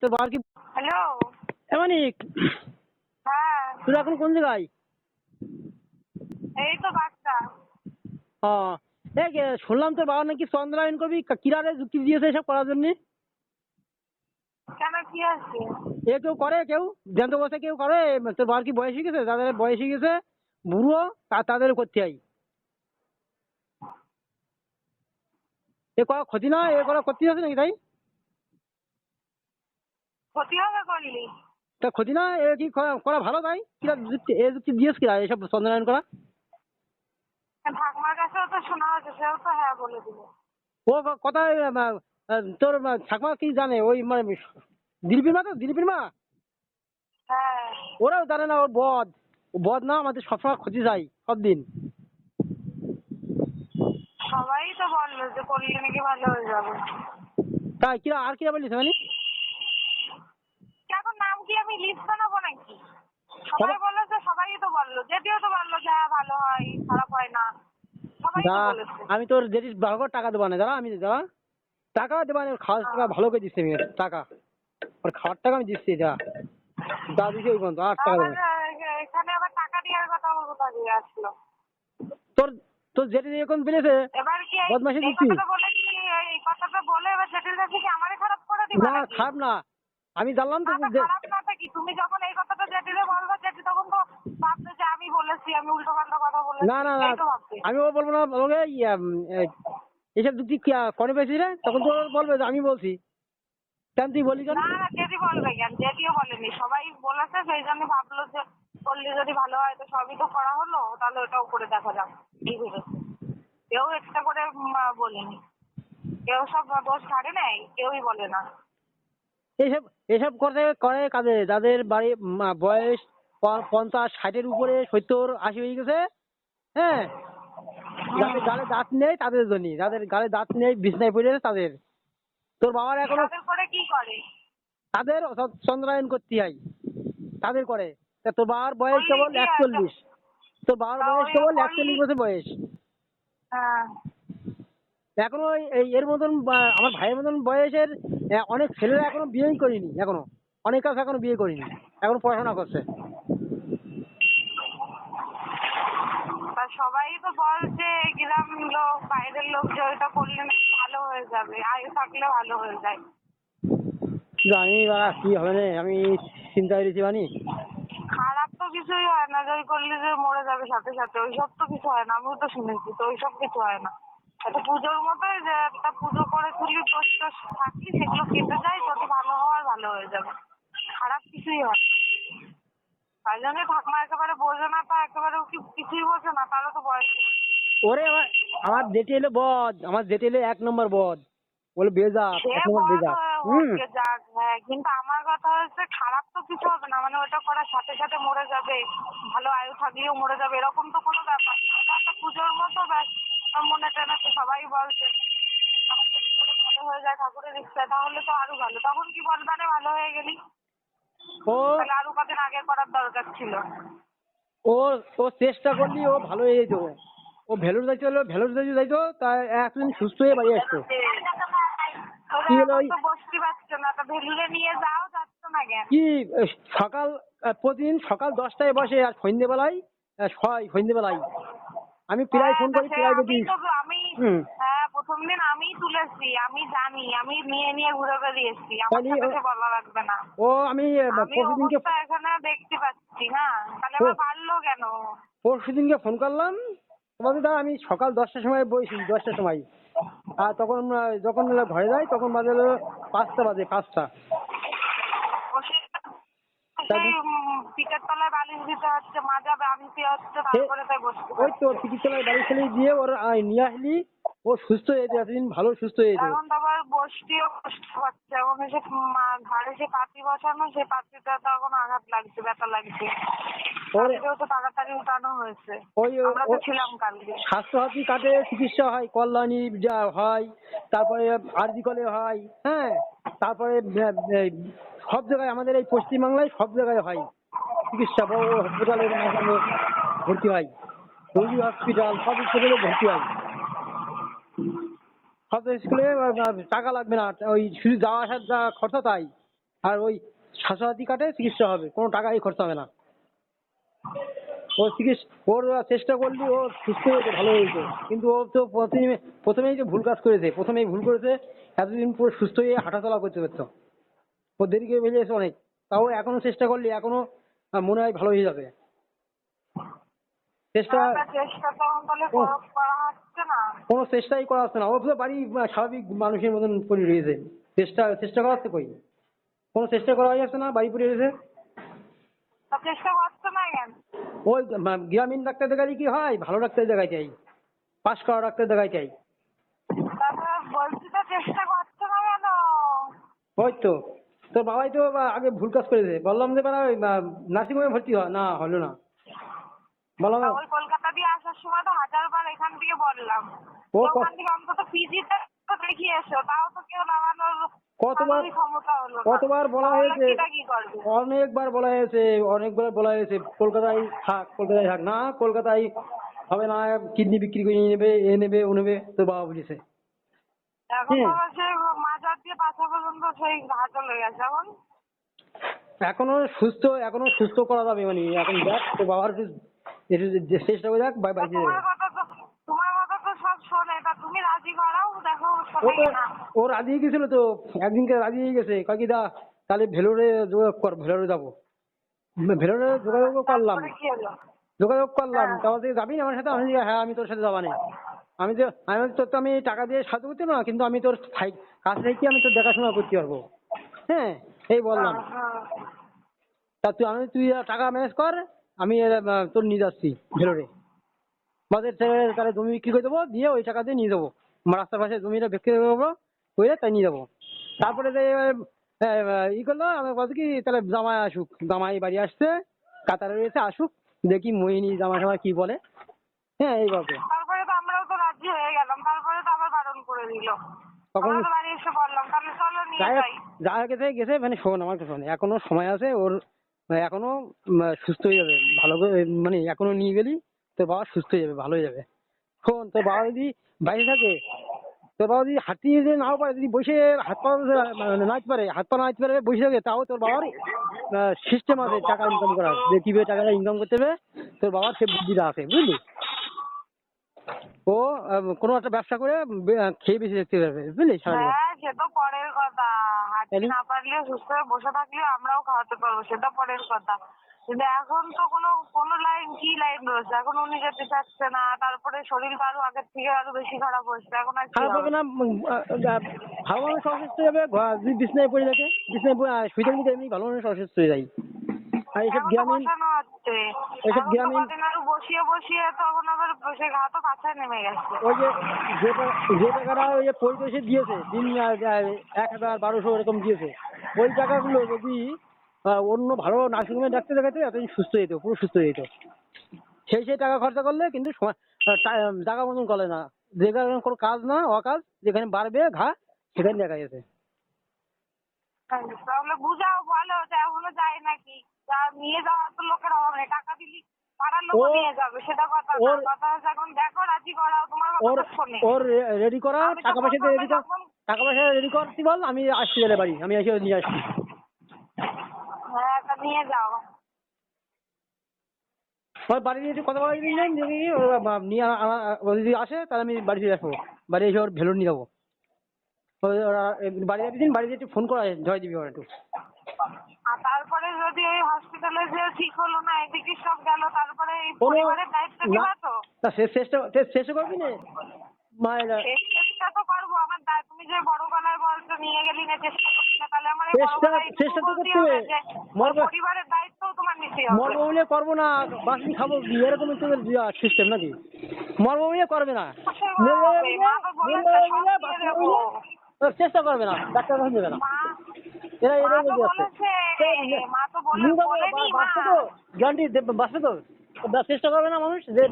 তো বাবার কি হ্যালো। মানিক, হ্যাঁ, তুই এখন কোন জায়গায়? এই তো বাচ্চা। ও, শুনলাম তোর বাবা নাকি চন্দ্রায়ন করবি, কিরারে যুক্তি দিয়েছে এসব করার জন্য। কেন, কি আছে? কেউ করে, কেউ জ্যান্ত বসে কেউ করে? তোর বাবার কি বয়স হয়ে গেছে? যাদের বয়স হয়ে গেছে বুড়ো তাদের করতে হয়। এ করা ক্ষতি না, এ করা ক্ষতি আছে নাকি? তাই ক্ষতি হবে করলি? তা ক্ষতি না, এ কি করা ভালো? তাই কিরা যুক্তি, এ যুক্তি দিয়েছ কিরা এসব চন্দ্রায়ন করা? ঠাকুমার কাছেও তো শোনা হচ্ছে, সেও তো হ্যাঁ বলে দিল। ও কথা, তোর ঠাকুমা কি জানে? ওই মানে দিলীপের মা, তো দিলীপের মা হ্যাঁ, ওরাও জানে না। ওর বদ, ও বদ না, আমাদের সবসময় ক্ষতি যায় সব দিন। সবাই তো বললো যে করলে নাকি ভালো হয়ে যাবে। তাই কিরা আর কিরা বলিস মানে? এখন নাম কি আমি লিস্ট বানাবো নাকি? সবাই সবাই বললো যে, সবাই তো বললো, যেটিও তো বললো যে হ্যাঁ ভালো হয়, খারাপ হয় না। সবাই যা, তো বলেছে। আমি তোর যেটিস ভালো করে টাকা দেবো না, দাঁড়া আমি দাঁড়া, টাকা দেবো না, খাওয়ার টাকা ভালো করে দিচ্ছি আমি, টাকা ওর খাওয়ার টাকা আমি দিচ্ছি, যা যা দিচ্ছি ওই পর্যন্ত, আর টাকা আবার দেবো না। এখানে আবার টাকা দেওয়ার কথা কোথা দিয়ে আসলো? তোর তোর যেটি এরকম পেরেছে এবার কি বদমাসি এই দিচ্ছি। কথাটা বলে কি, এই কথাটা বলে এবার জটিল কাছে কি আমারই খারাপ করে দিবা না নাকি? খারাপ না, আমি জানলাম তো না তো খারাপ না তো কি, তুমি যখন এই কথাটা জেঠিলে বলবে, জেঠি তখন তো ভাববে যে আমি বলেছি, আমি উল্টো পাল্টা কথা না বলেছি, না না, এই তো ভাববে। আমি ও বলবো না, বলবে এসব যুক্তি করে পেয়েছিস রে, তখন তো ও বলবে যে আমি বলছি। কেন তুই বলি কেন? না না, জেঠি বলবে কেন? জেঠিও বলেনি, সবাই বলেছে, সেই জন্য ভাবলো যে করলে যদি ভালো হয়, তো সবই তো করা হলো, তাহলে ওটাও করে দেখা যাক, এই ভেবেছে। কেউ এক্সট্রা করে বলেনি, কেউ সব দোষ ছাড়ে নাই, কেউই বলে না। এসব এসব করতে করে কাজে যাদের বাড়ি বয়স 50-60-এর উপরে, 70-80 হয়ে গেছে, হ্যাঁ, যাদের গালে দাঁত নেই তাদের জন্য, যাদের গালে দাঁত নেই বিছনায় পড়ে আছে তাদের। তোর বাবার এখনো তাদের করে কি করে? তাদের চন্দ্রায়ন করতে হয়, তাদের করে। তা তোর বাবার বয়স করলেই কেবল কি আছে? 41, তোর বাবার তা বয়স ওই কেবল করলি। 41 বছর বয়স। হ্যাঁ। এখনো এর মতন আমার ভাইয়ের মতন বয়সের অনেক ছেলেরা এখনো বিয়েই করিনি, এখনো অনেক আছে এখনো বিয়ে করিনি, এখন পড়াশোনা করছে। তা সবাই তো বলছে, গ্রাম লোক, বাইরের লোক, যে ওইটা করলে নাকি ভালো হয়ে যাবে, আয়ু থাকলে ভালো হয়ে যায়। জানি বাবা কি হবে না, আমি চিন্তা করেছি মানে। খারাপ তো কিছুই হয় না, যে ওই করলে যে মরে যাবে সাথে সাথে, ওইসব তো কিছু হয় না, আমিও তো শুনেছি, তো ওইসব কিছু হয় না। একটা পুজোর মতোই, যে একটা পুজো করে তুলি, দোষ টোষ থাকলি সেগুলো কেটে যায়, যদি ভালো হওয়ার ভালো হয়ে যাবে। খারাপ কিছুই হয় না। তাই জন্য ঠাকুমা একেবারে বোঝে না, তো একেবারে কিছুই বোঝে না, তারও তো বয়স। ওরে আমার, আমার জেঠি এলো বদ, আমার জেঠি এলো 1 নম্বর বদ, বলে বেজাত, সে 1 নম্বর বড় বেজাত। হয়ে যাক, হ্যাঁ, কিন্তু আমার কথা হচ্ছে খারাপ তো কিছু হবে না, মানে ওটা করার সাথে সাথে মরে যাবে, ভালো আয়ু থাকলেও মরে যাবে, এরকম তো কোনো ব্যাপার না। ওটা একটা পুজোর মতো, ব্যাস মনে টেনে তো সবাই বলছে ভালো হয়ে যায় ঠাকুরের ইচ্ছা, তাহলে তো আরো ভালো। তখন কি বলবে, আরে ভালো হয়ে গেলি, ও তাহলে আরো কদিন আগে করার দরকার ছিল। ও ও চেষ্টা করলি ও ভালো হয়ে যেত। ও ভেলোর যাইতে হলো, ভেলোর যদি যাইতো তা একদিন সুস্থ হয়ে বাড়ি আসতো। ওরা কি হলো এখন তো বসতে পারছে না, তো ভেলুরে নিয়ে যাও, যাচ্ছ না কেন? কি সকাল, প্রতিদিন সকাল 10টায় বসে আর সন্ধ্যেবেলায় শয়, সন্ধ্যেবেলায় আমি প্রায় হ্যাঁ, ফোন তা করি, সে প্রায় আমি দেখিস। তো আমি হুম, হ্যাঁ, প্রথম দিন আমি তুলেছি, আমি জানি, আমি নিয়ে নিয়ে ঘুরে বেরিয়েছি, আমার তাহলে সাথে সে বলা লাগবে না। ও আমি আমি পরশুদিনকে, অবস্থা এখানে দেখতে পাচ্ছি না, তাহলে আবার পারলো কেন? পরশুদিনকে ফোন করলাম, তোমাদের দা আমি সকাল 10টার সময় বসি, 10টার সময়। আর তখন যখন ঘরে যাই তখন বাজে হলো 5টা, বাজে 5টা। বসে সেই পিঠের তলায় বালিশ দিতে হচ্ছে, মাজা আনতে হচ্ছে, তারপরে তাই বসতে ওই তো পারছে। টিকিটতলায় বাড়ি ছেলে দিয়ে ওর নিয়ে আসলি, ও সুস্থ হয়ে যেত, এতদিন ভালো সুস্থ হয়ে যেত। এখন তো আবার বসতেও কষ্ট পাচ্ছে, এবং সে ঘাড়ে যে পাতি বসানো, সেই পাতিটা তো এখন আঘাত লাগছে, ব্যথা লাগছে। ওর কালকেও তো তাড়াতাড়ি উঠানো হয়েছে, ওই আমরা তো ছিলাম কালকে। স্বাস্থ্যসাথী কার্ডে চিকিৎসা হয়, কল্যাণী যা হয়, তারপরে আরজি কলে হয়, হ্যাঁ, তারপরে সব জায়গায় আমাদের এই পশ্চিমবাংলায় সব জায়গায় হয় চিকিৎসা, বড় বড় হসপিটালে মাঝে ভর্তি হয়, রোগী হসপিটাল সব স্কুলে ভর্তি হয়। সব স্কুলে টাকা লাগবে না, ওই শুধু যাওয়া আসার যা খরচা তাই। আর ওই স্বাস্থ্যসাথী কার্ডে চিকিৎসা হবে, কোনো টাকাই খরচা হবে না। ওর চেষ্টা করলি ও সুস্থ হয়েছে, ভালো হয়েছে, কিন্তু ও তো প্রথমেই যে ভুল কাজ করেছে, প্রথমেই ভুল করেছে। এতদিন পুরো সুস্থ হয়ে হাঁটাচলা করতে পারতো, ও দেরি করে বেরিয়েছে অনেক। তাও এখনো চেষ্টা করলি, এখনো মনে হয় ভালো হয়ে যাবে। চেষ্টা চেষ্টা তো তাহলে ও- করা হচ্ছে না। কোনো চেষ্টাই করা হচ্ছে না। ও তো বাড়ি স্বাভাবিক মানুষের মতন পড়ে রয়েছে, চেষ্টা চেষ্টা করা হচ্ছে কই? কোনো চেষ্টা করা যাচ্ছে না, বাড়ি পড়ে রয়েছে। তা চেষ্টা করছে না কেন? ওই গ্রামীণ ডাক্তার দেখালে কি হয়, ভালো ডাক্তার দেখাই চাই, পাশ করা ডাক্তার দেখাই চাই। তারপরে বলছি তো চেষ্টা করছে না কেন? ওই তো তোর বাবাই তো আগে ভুল কাজ করেছে, বললাম যে নার্সিং হোমে ভর্তি হয় না, হলো না। বললাম তা ওই কলকাতা দিয়ে আসার সময় তো 1000 বার এখান থেকে বললাম, ও তো ওখান থেকে অন্তত পিজিতে তো দেখিয়ে এসো, তাও তো কেউ লাগানোর কতবার কারোরই ক্ষমতা হলো না। কতবার বলা তাহলে হয়েছে, কিটা কি করবে? অনেকবার বলা হয়েছে, অনেকবার বলা হয়েছে কলকাতায় থাক, কলকাতায় থাক। না, কলকাতায় হবে না, কিডনি বিক্রি করে নিয়ে নেবে, এ নেবে ও নেবে, তোর বাবা বলেছে। এখন হ্যাঁ, বাবা সে মাঝার দিয়ে পাশা পর্যন্ত সেই ঘা চলে গেছে এখন। এখনো সুস্থ করা যাবে, মানে এখন দেখ তোর বাবার একটু চেষ্টা করে দেখ, তা বাঁচিয়ে যাবে। তোমার কথা তো সব শোনে, তা তুমি রাজি করাও, দেখো ও শোনে তো কিনা। ও রাজি হয়ে গেছিল তো, একদিনকে রাজি হয়ে গেছে, কাকি দা তাহলে ভেলোরে যোগাযোগ কর, ভেলোরে যাবো। ভেলোরে যোগাযোগ করলাম, তারপরে কি হলো? হ্যাঁ। তারপর তুই যাবি না আমার সাথে? আমি বলি, হ্যাঁ আমি তোর সাথে যাবা না। তোর তো আমি টাকা দিয়ে সাহায্য করতে পারবো না, কিন্তু আমি তোর কাছ থেকে আমি তোর দেখাশোনা করতে পারবো। হ্যাঁ, এই বললাম। হ্যাঁ। তুই টাকা ম্যানেজ কর, আমি তোর নিয়ে যাচ্ছি ভেলোরে। বাজার থেকে তাহলে জমি বিক্রি করে দেবো, দিয়ে ওই টাকা দিয়ে নিয়ে যাবো। আমার রাস্তার পাশে জমিটা বিক্রি করে দেবো, করে তাই নিয়ে যাবো। তারপরে যে ই করলো, আমি বলছি কি তাহলে জামাই আসুক, জামাই বাড়ি আসছে, কাতারে রয়েছে, আসুক, দেখি মোহিনী জামাই টামাই কি বলে। হ্যাঁ, এই গল্প। তারপরে তো আমরাও তো রাজি হয়ে গেলাম, তারপরে তো আবার বারণ করে দিল। তখন আমরা তো বাড়ি এসে বললাম তাহলে চলো নিয়ে যাই হোক, যাই। যা গেছে গেছে, মানে শোন আমার কথা শোন, এখনো সময় আছে ওর, এখনো সুস্থ হয়ে যাবে ভালো করে, মানে এখনো নিয়ে গেলি তোর বাবা সুস্থ হয়ে যাবে, ভালো হয়ে যাবে। শোন, তোর বাবা যদি বাইরে থাকে, তোর বাবা যদি হাঁটতে যদি নাও পারে, যদি বসে হাত পা নাচতে পারে, হাত পা নাচতে পারে, বসে থাকে, তাও তোর বাবার সিস্টেম আছে টাকা ইনকাম করার, যে কিভাবে টাকাটা ইনকাম করতে হবে, তোর বাবার সে বুদ্ধিটা আছে, বুঝলি? ও কোনো একটা ব্যবসা করে খেয়ে বেশি দেখতে পারবে, বুঝলি, সারা জীবন। হ্যাঁ, সে তো পরের কথা। হাঁটতে তাইলে না পারলেও সুস্থ হয়ে বসে থাকলেও আমরাও খাওয়াতে পারবো, সেটা পরের কথা। কিন্তু এখন তো কোনো লাইন কি লাইন রয়েছে, এখন উনি যেতে চাচ্ছে না, তারপরে শরীরটা আরো আগের থেকে আরো বেশি খারাপ হচ্ছে, এখন আর কি খারাপ হবে? হবে না, ভালো মানুষ অসুস্থ হয়ে যাবে, যদি বিছনায় পড়ে থাকে, বিছনায় শুয়ে থাকলে তো এমনি ভালো মানুষ অসুস্থ হয়ে যায়। আর এইসব এখন তো গ্রামীণ, বসানো হচ্ছে। এইসব এখন তো গ্রামীণ কদিন আরো বসিয়ে বসিয়ে তখন আবার সে ঘা তো কাছে নেমে গেছে। ওই যে টাকাটা ওই যে পরিতোষে দিয়েছে, দিন 1000 1200 এরকম দিয়েছে, ওই টাকাগুলো যদি অন্য ভালো নার্সিংহোমে ডাক্তার দেখাতে, এতদিন সুস্থ হয়ে যেত, পুরো সুস্থ হয়ে যেত। সেই টাকা খরচা করলে কিন্তু জায়গা মতন করে না, যেখানে কোনো কাজ না, অকাজ, যেখানে বাড়বে ঘা, সেখানে দেখা গেছে। তাহলে বুঝাও, বলো যে এখনো যায় নাকি, যা নিয়ে যাওয়ার তো লোকের অভাব নেই, টাকা দিলি পাড়ার লোকও ও নিয়ে যাবে, সেটা কথা না। ওর কথা হচ্ছে এখন দেখো রাজি করাও, তোমার কথা ওর তো শোনে। ওর রেডি করা, আমি তো টাকা পয়সা দিয়ে প্রথমে রেডি কর, যখন টাকা পয়সা রেডি করতে বল, আমি আসছি তাহলে বাড়ি, আমি এসে নিয়ে আসছি। হ্যাঁ তা নিয়ে যাও। ওর বাড়ি দিয়ে একটু কথা বলা যদি নেন, যদি নিয়ে ও যদি আসে তাহলে আমি বাড়ি চলে আসবো, বাড়ি এসে ওর ভেলোর নিয়ে যাবো। বাড়ি যাবি দিন, বাড়ি দিয়ে একটু ফোন করা জয় দিবি ওর একটু। আর তারপরে যদি এই হসপিটালে যে ঠিক হলো না, এদিকে সব গেল, তারপরে এই কোনো পরিবারের দায়িত্ব না, নিবা তো? তা শেষে করবি না মায়ের সেই চেষ্টা তো করবো, আমার তুমি যে বড় গলায় বলছো নিয়ে গেলি না, চেষ্টা করছি না, তাহলে আমার এই বড় গলায় চেষ্টা তো বলতে করতে হবে হবে। যে ওই মরবে, পরিবারের দায়িত্বও তোমার নিতে হবে। মরবো বলে করবো না, বাসি খাবো কি, এরকম তোদের সিস্টেম নাকি? মরবো বলে করবে না, সেগুলো মরবো হবে, মা তো বলেছে সব বলে দিয়ে বাঁচবো দেবো। বলে চেষ্টা করবে না, ডাক্তার কাছে দেবে না। মা মা এটাই তো বলতে যাচ্ছে। বলেছে, মা তো নিয়ে যাবো, বলেনি মা। বাঁচবে তো, গ্যারান্টি বাঁচবে তো, চেষ্টা করবে না মানুষ, যে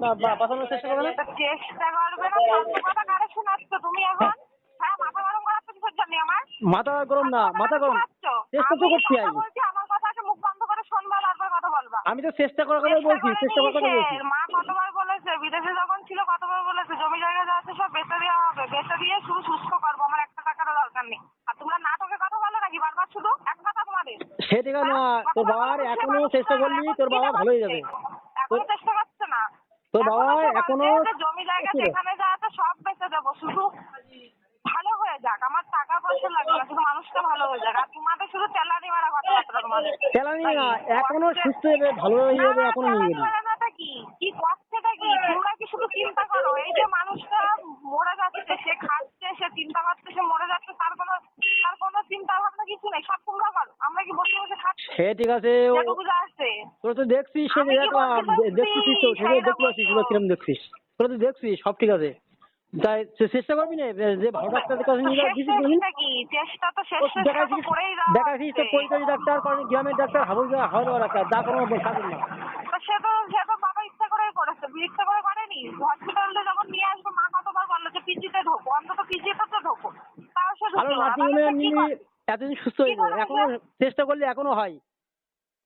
বাঁচানোর চেষ্টা করবে না। তা চেষ্টা করবে না, ফালতু কথা কারে শোনাচ্ছ তুমি এখন? হ্যাঁ, মাথা গরম করাচ্ছ কিসের জন্য আমার? মাথা গরম না, ফালতু কথা মাথা কারে গরম, শোনাচ্ছ? চেষ্টা তো আমি করছি কথা আমি। বলছি, আমার কথাকে মুখ বন্ধ করে শুনবা, তারপর কথা বলবা। আমি তো চেষ্টা করার কথাই চেষ্টা বলছি, করেনি চেষ্টা করার কথা বলছি। কিসের? মা কতবার বলেছে, বিদেশে যখন ছিল কতবার বলেছে জমি জায়গা যা আছে সব বেচে দেওয়া হবে, বেচে দিয়ে শুধু সুস্থ করবো, আমার একটা টাকারও দরকার নেই। আর তোমরা নাটকে কথা বলো নাকি বারবার শুধু এক কথা তোমাদের? সে ঠিক আছে না, তোর বাবার এখনো চেষ্টা করলি তোর বাবা ভালো হয়ে যাবে। এখনো চেষ্টা করছে না। তোর বাবা এখনো সে এখনো বলছে যে জমি জায়গা ছিল। যেখানে যা আছে সব বেচে দেবো, শুধু ভালো হয়ে যাক, আমার টাকা পয়সা লাগবে না, শুধু মানুষটা ভালো হয়ে যাক। আর তোমাদের শুধু তেলানি মারা কথাবার্তা তোমাদের। চালানি না, এখনো সুস্থ হয়ে যাবে, ভালো হয়ে যাবে, এখনো নিয়ে তেলানি গেলি। মারাটা কি কি করছেটা কি? তোমরা কি শুধু চিন্তা করো এই যে মানুষটা মরে যাচ্ছে, সে খাচ্ছে, সে চিন্তা করছে, সে মরে যাচ্ছে, তার কোনো চিন্তা ভাবনা কিছু নেই, সব তোমরা করো। আমরা কি বসে বসে খাচ্ছি? সে ঠিক আছে, যেটুকু যা আছে তোরা তো দেখছিস, সে আমি কি দেখলাম, বলতে চাচ্ছি দেখতেছিস তো, সেটা সেইটা দেখতে পাচ্ছিস, বোঝো। তোরা কিরম দেখছিস, তোরা তো দেখছিস সব ঠিক আছে। তাই চেষ্টা করবি না যে ভালো ডাক্তারের কাছে নিয়ে যাওয়ার কিছু করবি। শেষটা কি? চেষ্টা তো শেষ চেষ্টা তো দেখাইছিস, করেই যাওয়া দেখাইছিস তো হচ্ছে। পরিচয় ডাক্তার, কারণ গ্রামের ডাক্তার, হাওড়া ডাক্তার, যা কোনো কাজের না। তো সে তো বাবা ইচ্ছা করেই করেছে, ইচ্ছা করে করেনি। হসপিটালে যখন নিয়ে আসবো মা কতবার বললো যে পিজিতে ঢোকো, অন্তত পিজিতে তো ঢোকো, তাও সে ভালো ঢুকলো না। নার্সিং তাহলে হোমে সে কি নিলি, করে? এতদিন সুস্থ কি হয়েছে, করে এখনো বুঝলে? চেষ্টা করলে এখনো হয়।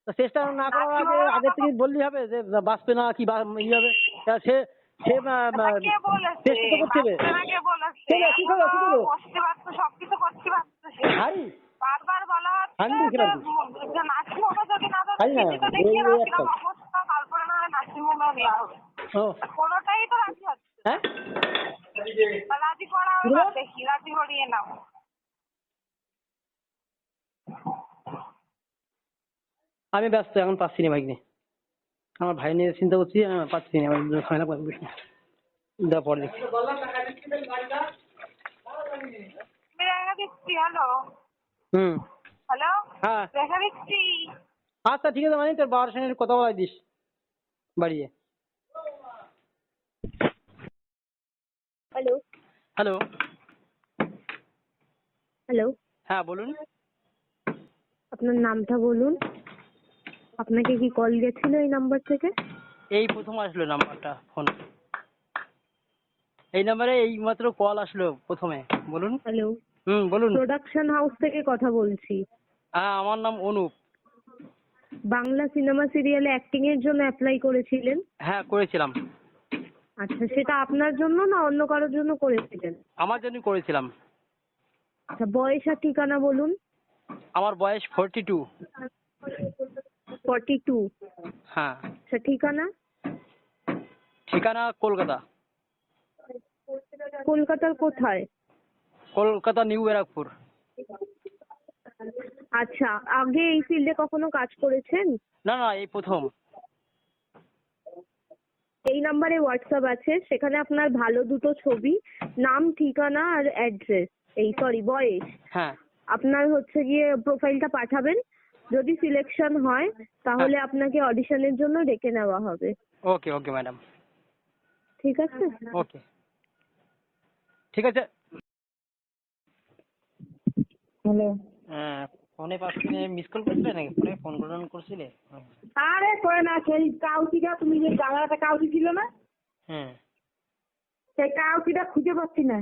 তা চেষ্টা না করার আগে নার্সিংহোমের আগের কথা তো থেকে বললি হবে যে বাঁচবে না কি ইয়ে হবে। তা সে সে তা কে বলেছে? চেষ্টা তো করতে হবে। বাঁচবে না কে বলেছে? চলো কি করবো, কি এখনো করবো, বসতে পারছে, সবকিছু করতে পারছে সে। হারি বারবার বলা হচ্ছে হান্ডি যে খেলাম নার্সিংহোমে যদি না যাবে হারি না, পিজিতে এই দেখিয়ে এই নাও একটা। কিরম অবস্থা, তারপরে না হয় নার্সিংহোমে নেওয়া হবে। ও কোনোটাই তো রাজি হচ্ছে না। হ্যাঁ, তা রাজি করাও কি এবার বলো? দেখি, রাজি করিয়ে নাও। আমি ব্যস্ত, এখন পাচ্ছি না ভাই নিয়ে, আমার ভাই নিয়ে চিন্তা করছি, পাচ্ছি না, ঝামেলা করবি দেওয়া পরে দেখছি। আমি রেখে দিচ্ছি। হ্যালো হুম, হ্যালো, হ্যাঁ রেখে দিচ্ছি। আচ্ছা ঠিক আছে, মানে তোর বাবার সঙ্গে একটু কথা বলাই দিস বাড়িয়ে। হ্যালো হ্যালো, হ্যালো, হ্যাঁ বলুন। আপনার নামটা বলুন। আপনাকে কি কল গেছিল এই নাম্বার থেকে? এই প্রথম আসলো নাম্বারটা, ফোন এই নাম্বারে এই মাত্র কল আসলো প্রথমে। বলুন। হ্যালো, বলুন। প্রোডাকশন হাউস থেকে কথা বলছি। হ্যাঁ, আমার নাম অনুপ। বাংলা সিনেমা সিরিয়ালে অ্যাক্টিং এর জন্য অ্যাপ্লাই করেছিলেন? হ্যাঁ করেছিলাম। আচ্ছা, সেটা আপনার জন্য না অন্য কারোর জন্য করেছিলেন? আমার জন্যই করেছিলাম। আচ্ছা, বয়স আর ঠিকানা বলুন। আমার বয়স 42। 42। হ্যাঁ। আচ্ছা, ঠিকানা? ঠিকানা কলকাতা। কলকাতার কোথায়? কলকাতা নিউ ব্যারাকপুর। আচ্ছা, আগে এই ফিল্ডে কখনো কাজ করেছেন? না না, এই প্রথম। এই নাম্বারে হোয়াটসঅ্যাপ আছে, সেখানে আপনার ভালো দুটো ছবি, নাম, ঠিকানা আর অ্যাড্রেস, বয়স, হ্যাঁ। আপনার হচ্ছে গিয়ে প্রোফাইলটা পাঠাবেন। যদি সিলেকশন হয় তাহলে আপনাকে অডিশনের জন্য ডেকে নেওয়া হবে। ওকে ওকে ম্যাডাম। ঠিক আছে? ওকে ঠিক আছে। হ্যালো। ফোনে পাচ্ছি, মিস কল করছিলে নাকি, ফোনে ফোন করছিলে? আরে করে না, সেই কাউচিটা তুমি যে জামাটা কাউচি ছিল না, হ্যাঁ। সেই কাউচিটা খুঁজে পাচ্ছি না।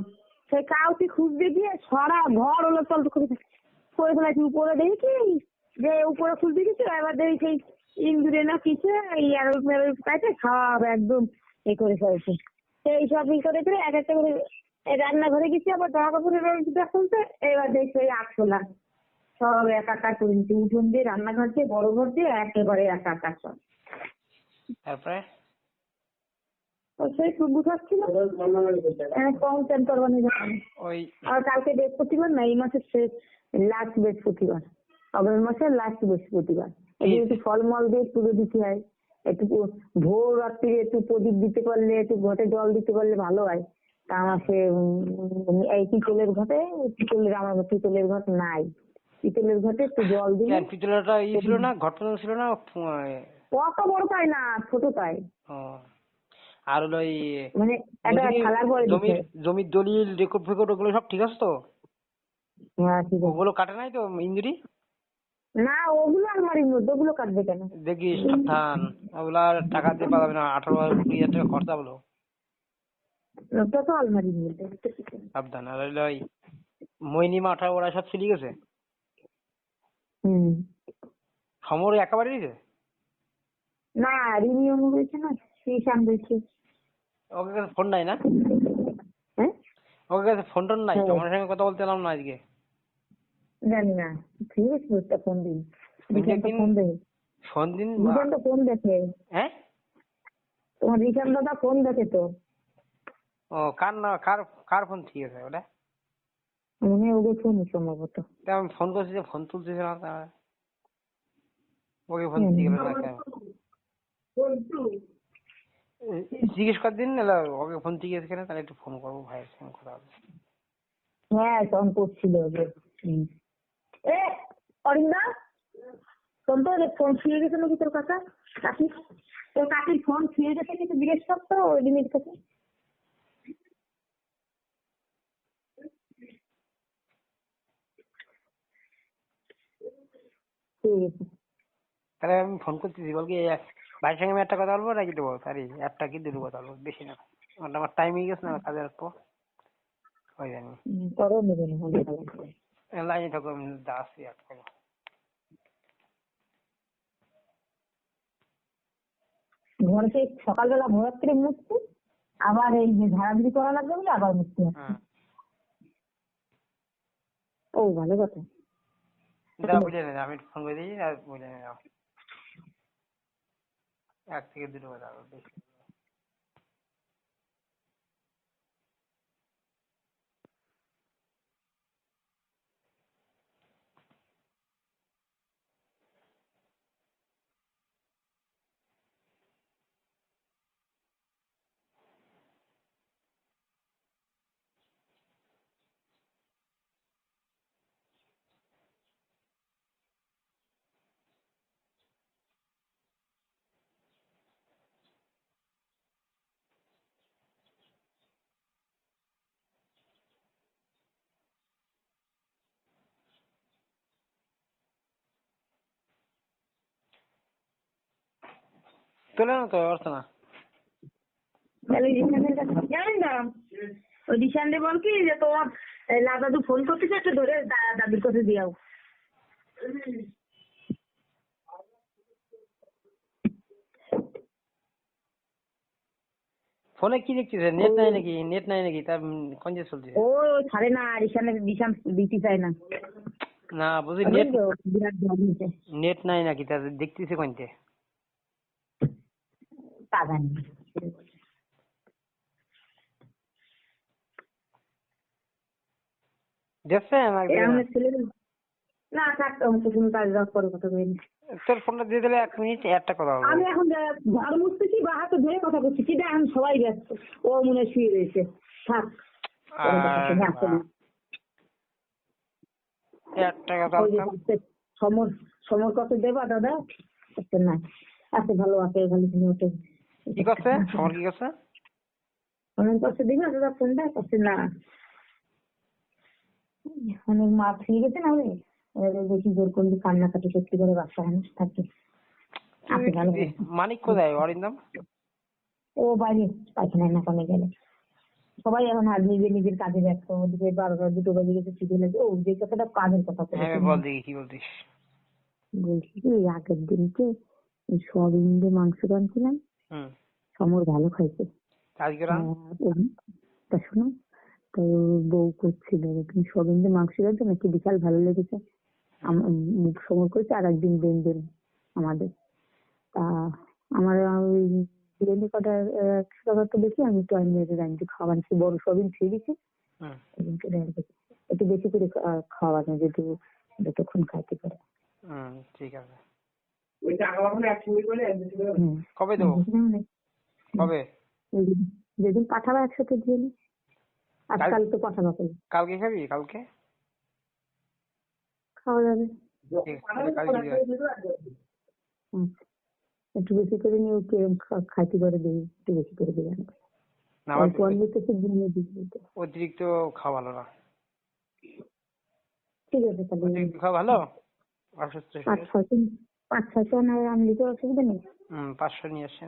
সেই কাউচি খুঁজতে গিয়ে সারা ঘর হলো তল করে ফেলেছি। উপরে দেখি যে উপরে খুলতে গেছি, এবার দেখি সেই ইন্দুরে না কিছু ইয়ারোপ মেরোপ কাটে সব একদম করে ফেলছে। সেই সব করে করে এক একটা করে রান্নাঘরে গেছি, আবার জামা কাপড়ের ব্যবস্থা খুলতে, এবার দেখছি ওই 8 সব একাকার করে নিচ্ছে। উঠোন দিয়ে, রান্নাঘর দিয়ে, বড় ঘর দিয়ে একেবারে একাকার সব। তারপরে সেই বুঝাচ্ছিল কমপ্লেন করবানি যাবে। ওই আর কালকে বৃহস্পতিবার না, এই মাসের শেষ লাস্ট বৃহস্পতিবার, অগ্রহণ মাসের লাস্ট বৃহস্পতিবার। এই একটু ফলমল দিয়ে পুজো দিতে হয়, একটু ভোর রাত্রি একটু প্রদীপ দিতে পারলে, একটু ঘটে জল দিতে পারলে ভালো হয়। তা আমার সে এই পিতলের ঘটে, আমার পিতলের ঘট নাই, পিতলের ঘটে একটু জল দিলে। পিতলটা ছিল না, ঘটনা ছিল না। অত বড় পাই না, ছোট পাই। ও, আর হলো ওই মানে একটা থালার পরে দিতে। জমির দলিল রেকর্ড ফেকর্ড ওগুলো সব ঠিক আছে তো? হ্যাঁ ঠিক আছে। ওগুলো কাটে নাই তো ইঞ্জুরি? না, ওগুলো আলমারির মধ্যে, ওগুলো কাটবে কেন? দেখিস সাবধান, ওগুলা টাকা দিয়ে পাবে না, 18,000-20,000 টাকা খরচা হলো। ওটা তো আলমারির মধ্যে। সাবধান। আর হলো ওই মইনি মাঠা ওরা সব ছিলি গেছে, হুম। সমর একেবারে দিয়েছে। না, রিনিয়ম হয়েছে না, সেই সামনেছে। ওকে কাছে ফোন নাই না? হ্যাঁ, ওকে কাছে ফোন টোন নাই? হ্যাঁ। তোমার সঙ্গে কথা বলতে এলাম না আজকে। জানি না, ঠিক আছে, ফোন দিন। রিশান তো ফোন দেখে। সন্দিন রিশান তো ফোন দেখে। হ্যাঁ তোমার রিশান দাদা ফোন দেখে তো। ও কার না কার কার ফোন ঠিক আছে ওটা মনে হয় ওকে ফোন সম্ভবত। তা আমি ফোন করছি যে ফোন তুলতেছে না তা ওকে ফোন দিয়ে গেল না কেন জিজ্ঞেস কর দিন না ওকে ফোন দিয়ে গেছে কেন তাহলে একটু ফোন করবো ভাইয়ের সঙ্গে কথা হবে হ্যাঁ তখন করছিল যে এ অরিন্দা তোর তো ফোন ছুঁয়ে গেছে নাকি তোর কাকা কাকি তোর কাকির ফোন ছুঁয়ে গেছে কিছু জিজ্ঞেস করতো ওই দিনের কাছে। ঠিক আছে। তাহলে আমি ফোন করতেছি বল কি ভাইয়ের সঙ্গে আমি একটা কথা বলবো নাকি দেবো তারই একটা কি দুটো কথা বলবো বেশি না আমার টাইম হয়ে গেছে না কাজে রাখবো হয়ে জানি করো নেবে না হলে লাইনে থাকো আমি আসছি এক করবো ঘরে সেই সকালবেলা ভোরাত্রি মুছছি আবার এই যে ঝাড়াঝুড়ি করা লাগবে বলে আবার মুছতে হবে। ও ভালো কথা। যা বুঝে নেই আমি ফোন করে দিই আর বুঝে নেই এক থেকে দুটো কথা বলবো বেশি তোলে না তো অর্থ না তাহলে রিশানের কাছে জানেন না ওই রিশানরে বল কি যে তোমার লাদাদু ফোন করতেছে একটু ধরে দাদুর কাছে দিয়াও। ফোনে কি দেখছিস নেট নাই নাকি তার কোন যে চলতেছে ও ছাড়ে না রিশান দিতে চায় না। না বুঝি আমি নেট তো বিরাট জব নিতে নেট নাই নাকি তার দেখতেছে কোনতে তা জানি না। দেখছে আমাকে এমন ছেলে না থাক আমি তো কোনো কাজ বাজ করে কথা কইনি। তোর ফোনটা দিয়ে দিলে 1 মিনিট একটা কথা বলবো আমি এখন ঘর মুছতেছি বা হাতে ধরে কথা বলছি কি এখন সবাই ব্যস্ত ও মনে হয় শুয়ে রয়েছে থাক পরে কথা আর শুনে আসতে একটা কথা ওই যে বলতাম সমর সমর কত দেবা দাদা আচ্ছা না আচ্ছা ভালো আছে ভালো তুমি ওটা কি করছে সমর কি করছে অনেক কষ্ট দিবা দাদা ফোনটা করছে না অনেক মাছ হয়ে গেছে না ওরে বেশি জোর করলে কান্নাকাটি সত্যি করে বাচ্চা মানুষ থাকে আপনি ভালো মানিক কোথায় অরিন্দম ও বাইরে পায়খানায় না কমে গেলে সবাই এখন আর নিজের কাজে ব্যস্ত ওদিকে 12টা 2টো বাজে গেছে ছুটি লাগে ও যে কথাটা কাজের কথা হ্যাঁ বলেছে বল দেখি কি বলতিস বলছি কি আগের দিনকে সয়াবিন দিয়ে মাংস রাঁধছিলাম হুম সমর ভালো খাইছে আজকে রান তা শোনো তো বউ করছিল তুমি সয়াবিন দিয়ে মাংস রাঁধছো নাকি বিশাল ভালো লেগেছে মুখ সমর করেছে আর একদিন দেন আমাদের তা আমার ওই বিরিয়ানি কটা 100 টাকা তো বেশি আমি তো আমি রাঁধছি খাওয়াচ্ছি বড় সয়াবিন ছেড়ে দিচ্ছি হুম একটু বেশি করে খাওয়ানো যদি যতক্ষণ খাইতে পারে। ঠিক আছে হুম। কবে দেবো কবে যেদিন পাঠাবা একসাথে দিয়ে নি আজকাল তো পাঠাবা করবে কালকে খাবি কালকে খাওয়া যাবে। ঠিক আছে তাহলে কালকে দিয়ে আসবি। আচ্ছা, একটু বেশি করে নিয়ে কিরম খাইতে করে দিই একটু বেশি করে দিবেন না আমার অল্প আনলে তো সে দিনে দিবে। অতিরিক্ত খাওয়া ভালো না ঠিক আছে তাহলে অতিরিক্ত খাওয়া ভালো অসুস্থ শরীর 500 আনলে তো অসুবিধা নেই। 500 নিয়ে আসছে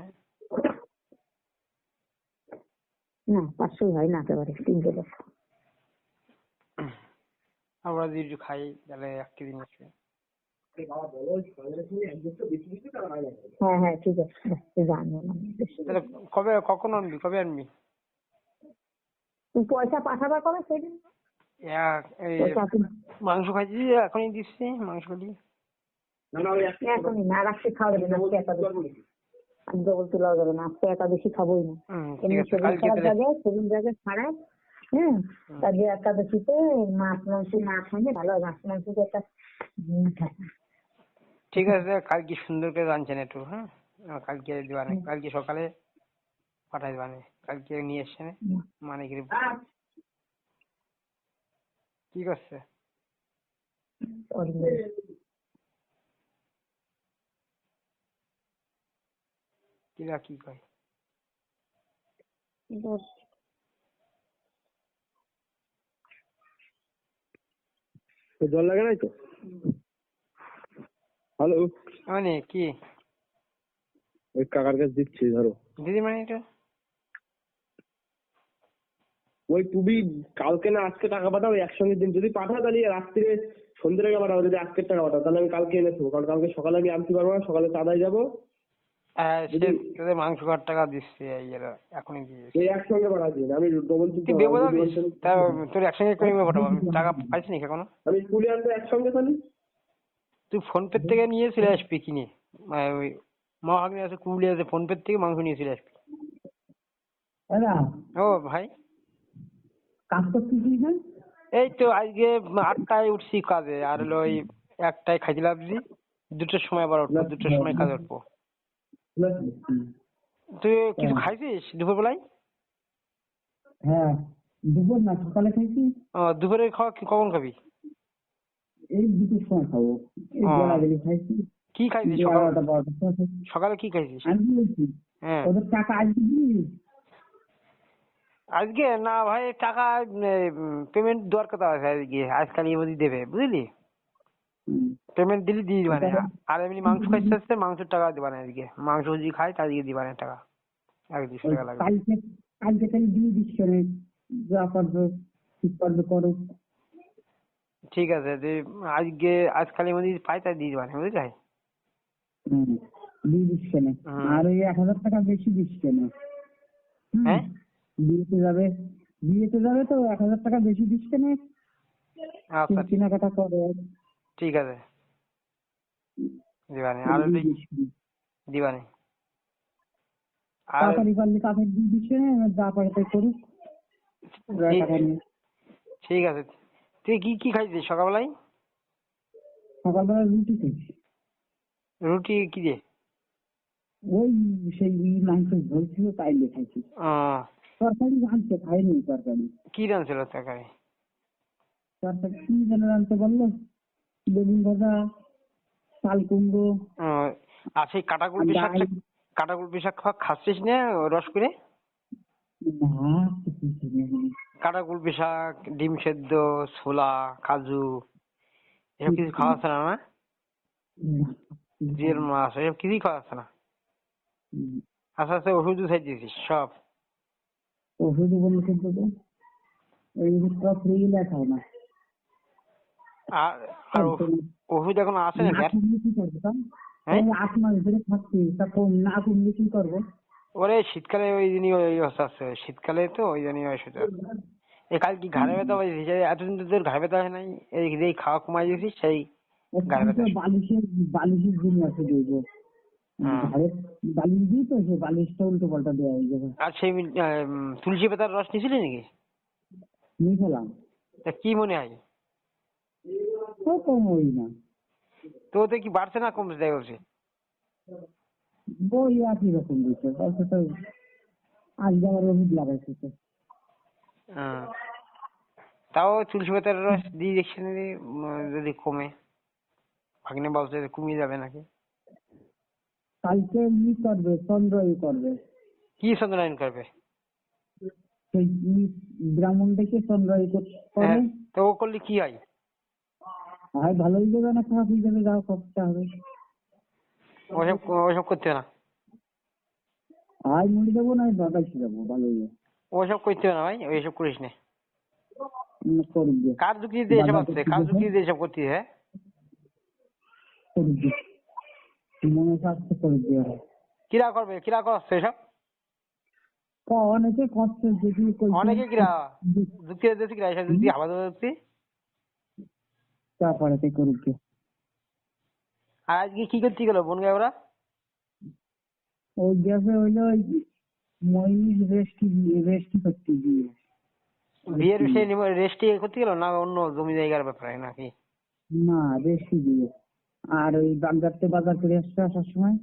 না 500 হয় না একেবারে 300 টাকা। আমরা যদি একটু খাই তাহলে 1 কেজি নিয়ে আসবে হ্যাঁ হ্যাঁ ঠিক আছে জানি তাহলে কবে কখন আনবি কবে আনবি পয়সা পাঠাবা কবে সেদিন এই মাংস খাইছি এখনই দিচ্ছি মাংস খালি এখনই না, আর আজকে খাওয়া যাবে না, আজকে একাদশী। আর ডবল তোলাও যাবে না, আজকে একাদশী খাবোই না। ঠিক এমনি আছে, শরীর কালকে খারাপ তাহলে জায়গায়, শরীর জায়গায় খারাপ। হ্যাঁ, তারপরে একাদশীতে মাছ মাংস না খাইলে ভালো হয়। মাছ মাংসতে একটা থাকে। ঠিক আছে, কালকে সুন্দর করে রাঁধছেন একটু, হ্যাঁ? কালকে দিবানে, কালকে সকালে পাঠাই দিবানে, কালকে নিয়ে এসছেন মানে কি করছে? কিরা কি কয়? জল লাগে নাই তো? হ্যালো, মানে কি ওই কাকার কাছে দিচ্ছি, ধরো। দিদি মানে এটা ওই তুমি কালকে না আজকে টাকা পাঠাও, একসঙ্গে দিন। যদি পাঠাও তাহলে রাত্রে সন্ধ্যে টাকা পাঠাও। যদি আজকের টাকা পাঠাও তাহলে আমি কালকে এনে দেবো, কারণ কালকে সকালে আমি আনতে পারবো না, সকালে চাঁদায় যাবো। সে তোদের মাংস কার টাকা দিচ্ছে এখনই দিয়ে এই একসঙ্গে পাঠা দিন, আমি ডবল তুই বেবো যাবিস, তা তোর একসঙ্গে করে নিয়ে পাঠাবো, টাকা পাইছি নি এখনো। আমি স্কুলে আনবো একসঙ্গে তাহলে। তুই ফোন পে থেকে নিয়ে চলে আসবি কিনে, ওই মহাগ্নি আছে, কুবলি আছে, ফোন পে থেকে মাংস নিয়ে চলে আসবি। ও ভাই, কাজ করতেছিস না? এই তো আজকে 8টায় উঠছি কাজে, আর হলো ওই 1টায় খাইতে লাগছি, 2টোর সময় আবার উঠবো, 2টোর সময় কাজে উঠবো। তুই কিছু খাইছিস দুপুর বেলায়? হ্যাঁ, দুপুর না, সকালে খাইছি। দুপুরে খাওয়া কখন খাবি? এই দুটোর সময় খাবো। এই ও। বেলা খাইছি। কি খাইছিস সকালে? 11টা 12টার সময় খাইছি। সকালে কি খাইছিস? আমি কি বলছি, হ্যাঁ, ওদের টাকা আজকে দিবি? আজকে না ভাই, টাকা পেমেন্ট দেওয়ার কথা আছে আজকে, আজকাল এই মধ্যে দেবে, বুঝলি? পেমেন্ট দিলি দিয়ে দিবানে। আর এমনি মাংস খাইতে আসছে, মাংসের টাকা দিবানে আজকে। মাংস যদি খাই তাদেরকে দিবানে টাকা, 1-200 টাকা লাগবে। কালকে কালকে তাহলে দিয়ে দিস কেন? যা পারবে ঠিক পারবে করো। ঠিক আছে, যে আজকে আজকালের মধ্যে পাই তাই দিয়ে দিবানে, বুঝলি? দিয়ে দিস কেন? আর ওই 1000 টাকা বেশি দিস কেন? হ্যাঁ, বিয়েতে যাবে, বিয়েতে যাবে তো 1000 টাকা বেশি দিস কেন? আচ্ছা কেনাকাটা করে ঠিক আছে, দিবানে। আর দিবানে। আর তাড়াতাড়ি পারলে তাড়াতাড়ি দিয়ে দিস কেন? যা পারে তাই করুক। টাকা নিয়ে ঠিক আছে। তুই কি কি খাইছিস সকালবেলায়? সকালবেলা রুটি খেয়েছি। রুটি কি দিয়ে? ওই সেই মাংসের ঝোল ছিল, তাই দিয়ে খাইছি। তরকারি রাঁধতে খাইনি। তরকারি কি রাঁধছিল তরকারি? তরকারি কি যেন রাঁধতে বললো, বেগুন ভাজা, চাল কুমড়ো, আর সেই কাটাকুলপি শাক, কাটাকুলপি শাক খাচ্ছিস না রস করে? না কিছু নেই। কাটাকুলপি শাক, ডিম সেদ্ধ, ছোলা, কাজু, এসব কিছু খাওয়া হচ্ছে না? না, জিয়াল মাছ, এসব কিছুই খাওয়া হচ্ছে না। আস্তে আস্তে ওষুধ খাইতেছিস সব? ওষুধ বলে কিন্তু ওই ওষুধটা ফ্রি গেলে খাও না। আর আর ওষুধ এখন আসে না? কি করবো তা? 8 মাস ধরে খাচ্ছি, তা কম না কমলে কি করবো? ওরে শীতকালে ওই জন্যই ওই অবস্থা আছে, শীতকালে তো ওই জন্যই ওষুধ। এই কাল কি ঘাড়ে ব্যথা হয়েছে? এতদিন তো তোর ঘাড়ে ব্যথা হয় নাই, এই যেই খাওয়া কমাই দিয়েছিস সেই ঘাড়ে ব্যথা। বালিশের জন্য আছে দেবো, ঘরে বালিশ দিই তো, সে বালিশটা উল্টো পাল্টা দেওয়া হয়ে যাবে। আর সেই তুলসী পাতার রস নিয়েছিলি নাকি? নিয়ে খেলাম। তা কি মনে হয়? তো কম হই না। তো ওতে কি বাড়ছে না কমছে তাই বলছে? বই একই রকম দিচ্ছে, তারপর তো আজকে আমার ওষুধ লাগাইছে তো। তাও তুলসী পাতার রস দিয়ে দেখছি যদি কমে। ভাগ্নে বলছে কমিয়ে যাবে নাকি। কালকে করবে, চন্দ্রই করবে। কি চন্দ্রায়ন করবে? সেই ব্রাহ্মণ থেকে চন্দ্রই করে। তো ও করলে কি হয়? আর ভালো হয়ে যাবে না খারাপ হয়ে যাবে, যাও করতে হবে। ওসব করতে হবে না। আর মুড়ি দেবো না, বাগাইছি যাবো, ভালো হয়ে যাবে। ওসব করতে হবে না ভাই, ওইসব করিস না। করবে কার যুক্তি দিয়ে এসব আসছে? কার যুক্তি দিয়ে এসব করতে হ্যাঁ? করবে মনে স্বাস্থ্য করবে। কিরা করবে? কিরা করছে এসব? অনেকে করছে, যদি অনেকে কিরা যুক্তি দিয়েছে, কিরা এসব যুক্তি হাবা যুক্তি? তারপরে করবে। আর আজকে কি করতে গেল বনগাঁ ওরা? ওই গ্যাসে হইলো ওই ময়ূর রেস্টি করতে গিয়ে বিয়ের সেই রেস্টি করতে গেল না অন্য জমি জায়গার ব্যাপারে নাকি? না রেস্টি দিয়ে। আর ওই বাগদারতে বাজার করে আসছে আসার সময়।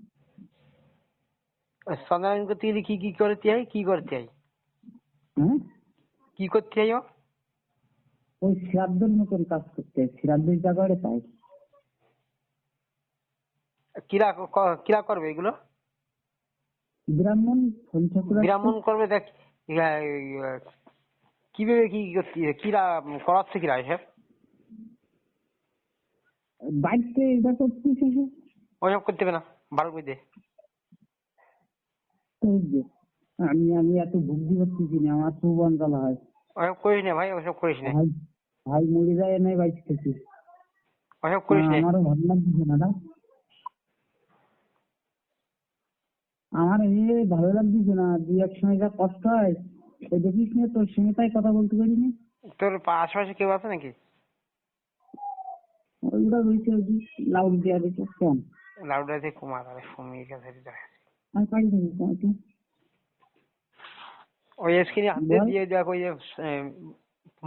সন্ধ্যারায়ণ করতে গেলে কি কি করতে হয়? কি করতে হয়? হ্যাঁ কি করতে হয় ও? ওই শ্রাদ্ধের মতন কাজ করতে হয়, শ্রাদ্ধের জায়গায় তাই। কিরা কিরা করবে এগুলো? ব্রাহ্মণ ফোন ঠাকুর ব্রাহ্মণ করবে দেখ। কিভাবে কি করতে কিরা করাচ্ছে কিরা এসব? বাড়িতে এটা করতেছে যে, ওসব করতে হবে না, ভালো করে দে। ওই যে, আমি এত বুদ্ধি করতেছি না, আমার তো বঞ্চলা হয়। ওসব করিস না ভাই, ওসব করিস না, ভাই ভাই মরে যায় নাই বাইক থেকে। ওসব করিস না। আমারও ভালো লাগতেছে না। আমার ভালো লাগতেছে না, দুই এক সময় যা কষ্ট হয়। ওই দেখিস না তোর সঙ্গে তাই কথা বলতে পারি না। তোর আশেপাশে কেউ আছে নাকি? ওইগুলো রয়েছে ওই যে লাউড দেওয়া রয়েছে কেন লাউডাতে কুমার আরে সুমির কাছে যায়। আমি পারি না ওই স্ক্রিনে হাত দিয়ে বল। দিয়ে দেখ, ওই যে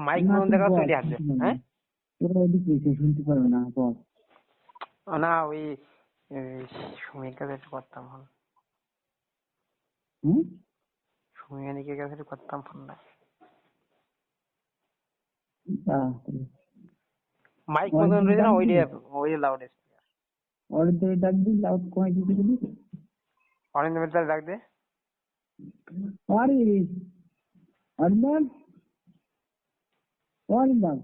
মাইক না মতন তুই দেখা যাচ্ছে, বল, ওইটা হাত দে। হ্যাঁ তোরা ওদিক রয়েছে শুনতে পারবে না বল। না ওই সুমির কাছে একটু করতাম ফোন, হুম সুমির কাছে একটু করতাম ফোন না। মাইক মতন রয়েছে না, ওই লাউড স্পিকার। অরিন্দম ডাক দিই, লাউড কমাই দিতে গেলি। অরিন্দম তাহলে ডাক দে। আরে অরিন্দম, অরিন্দম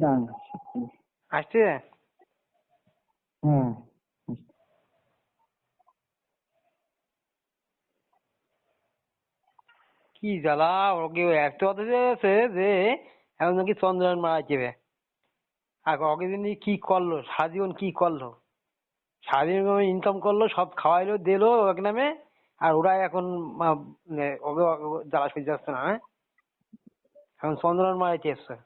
দাঁড়া। আসছে? হ্যাঁ কি জ্বালা, ওকে এত আছে যে এখন নাকি চন্দ্রন মারা যাবে। আর ওকে দিন কি করলো সারাজীবন, কি করলো সারাজীবন ইনকাম করলো, সব খাওয়াইলো দিলো ওকে নামে। আর ওরা এখন ওকে জ্বালা সহ্য যাচ্ছে না। হ্যাঁ এখন চন্দ্রন মারাইতে এসছে।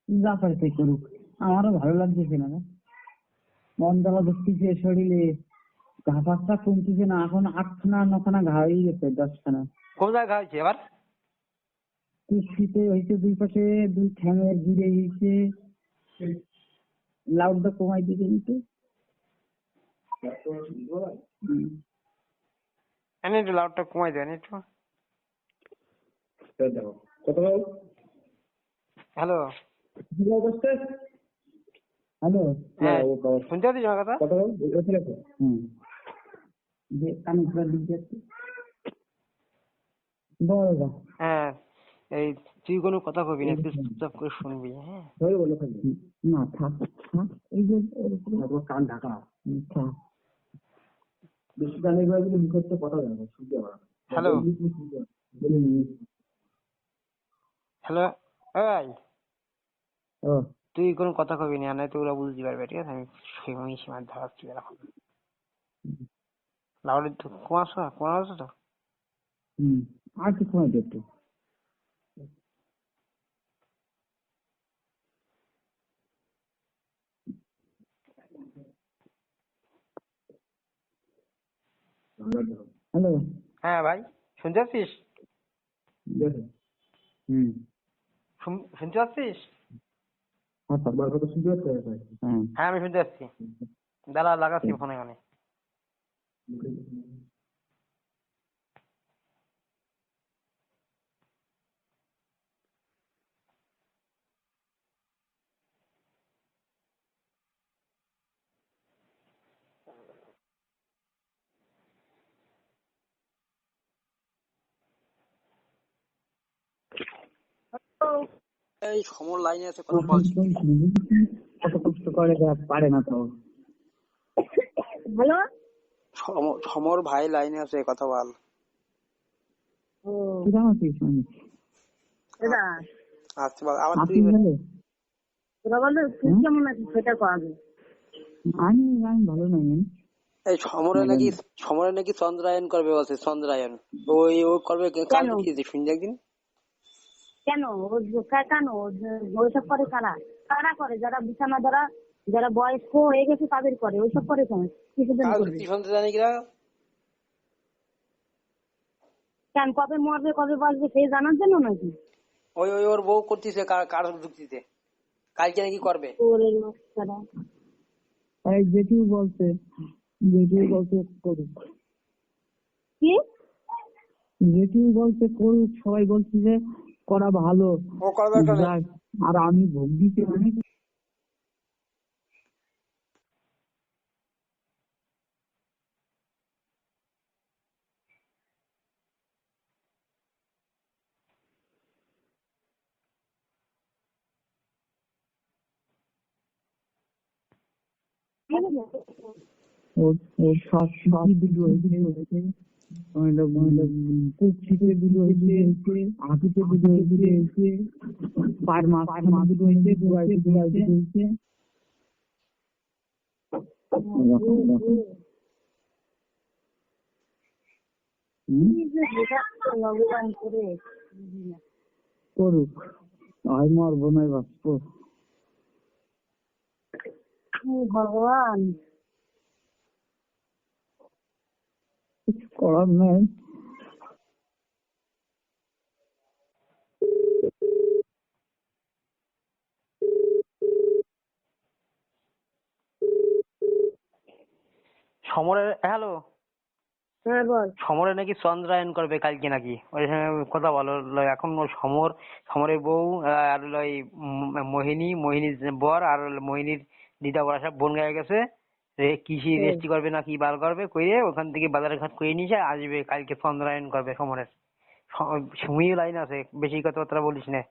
যা পারে তাই করুক, আমারও ভালো লাগতেছে না রে। মন জ্বালা দেখতেছে শরীরে, ঘা পাকটা কমতেছে না, এখন 8খানা 9খানা ঘা হয়ে গেছে, 10খানা। কোন জায়গায় হয়েছে এবার? কুস্তিতে হয়েছে, দুই পাশে, দুই ঠ্যাঙের গিরে হয়েছে। লাউডটা কমাই দিতে কিন্তু এনে একটু লাউডটা কমাই দেন একটু। কত হ্যালো হ্যালো। হ্যাঁ শুনতে পাচ্ছিস আমার কথা? কত যে কানে ধরে দিক যাচ্ছে বড় গা। হ্যাঁ এই তুই কোনো কথা কবি না, তুই চুপচাপ করে শুনবি। হ্যাঁ না থাক থাক, এই যে কান ঢাকা থাক। বেশি গানে গায়ে গেলে মুখস্থ কথা যাবে, শুনতে পারা। হ্যালো হ্যালো এই ও তুই কোনো কথা কবি না, নয় তো ওরা বুঝতে পারবে। ঠিক আছে, আমি সীমার ধরাচ্ছি এখন। লাউডের তো কমাছো তো। আর কি কমাই দে একটু। হ্যালো। হ্যাঁ ভাই শুনতে পাচ্ছিস? শুনতে পাচ্ছিস? হ্যাঁ আমি শুনতে পাচ্ছি, দাঁড়া লাগাচ্ছি ফোনে মানে। এই সমর লাইনে আছে, কথা বল। কত কষ্ট করে পারে না তো। হ্যালো। সমর ভাই লাইনে আছে, কথা বল। কিরাম আছিস? আচ্ছা বল আবার তুই। আছিস ভালো? তোরা বলে তুই কেমন আছিস সেটা পাবে। আমি আমি ভালো নাই। এই সমরে নাকি চন্দ্রায়ন করবে বলছে, চন্দ্রায়ন। ওই ও করবে, কার কেন? দেখিয়েছে শুনছি একদিন। কেন কেন ওইসব করে কারা? কারা করে? যারা বিছানা দ্বারা, যারা বয়স্ক হয়ে গেছে তাদের করে। ওইসব করে কেন? কিসের জন্য কার করবে? যুক্তি শুনতে জানি কিনা। কেন কবে মরবে কবে বাঁচবে সে জানার জন্য নাকি? ওই ওই ওর বউ করতেছে কার যুক্তিতে, কালকে নাকি করবে। ওরে বাচ্চারা। এই জেঠিও বলছে করুক। কি? জেঠিও বলছে করুক, সবাই বলছে যে করা ভালো। ও করা দরকার নেই। যাক, আর আমি ভোগ দিতে অনেক। ওর ওর সব দুটো হয়েছে, কুচিতে দুটো হয়েছে, হাঁটুতে দুটো হয়েছে, পায়ের মা দুটো হয়েছে, দুটো হয়েছে। ভগবান করে করুক, আমি মরবো না বাঁচবো। ভগবান। কিছু করার নাই। সমরের, হ্যালো, হ্যাঁ বল। সমরে নাকি চন্দ্রায়ন করবে কালকে নাকি, ওই সঙ্গে কথা বলো। এখন ওই সমরের বউ আর ওই মোহিনীর বর আর মোহিনীর দিদা ওরা সব বোন গায়ে গেছে, কৃষি রেজিস্ট্রি করবে না কি বার করবে কইরে ওখান থেকে বাজার ঘাট করে নিয়ে আসবে, কালকে চন্দ্রায়ন করবে সমরের। শুমিও লাইন আছে, বেশি কথাবার্তা বলিস না,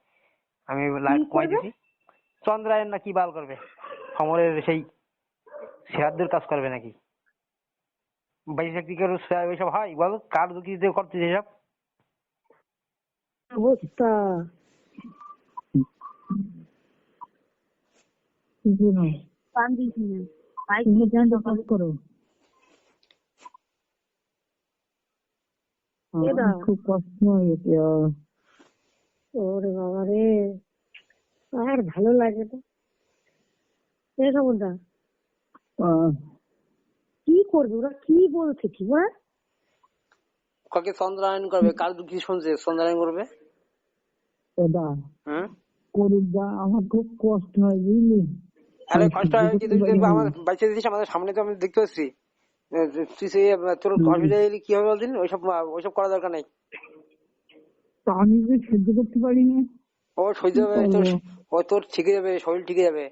আমি লাইন কমাই দিছি। চন্দ্রায়ন না কি বাল করবে, সমরের সেই শ্রাদ্ধের কাজ করবে নাকি। বাইশ একদিকের ওইসব হয় বল, কার যুক্তিতে করতেছে এসব। অবস্থা কিছু নয়, পান দিয়েছি না ভাই। তুমি জানতে কাজ করো। খুব কষ্ট হয়ে গেছে। ওরে বাবা রে, আর ভালো লাগে না। সমুদ্র কি করবে? ওরা কি বলছে কি ওরা? কালকে চন্দ্রায়ন করবে, কার যুক্তি শুনছে চন্দ্রায়ন করবে। করুক যা, আমার খুব কষ্ট হয় বুঝলি। আরে কষ্ট হয় কি, তুই আমার বাইচে দিচ্ছিস, আমাদের সামনে তো আমি দেখতে পাচ্ছি। তুই তোর অসুবিধা হলে কি হবে বলছিস, ওইসব করা দরকার নেই। আমি যে সহ্য করতে পারি না। ও সহ্য হবে, তোর ঠিক যাবে, শরীর ঠিক যাবে।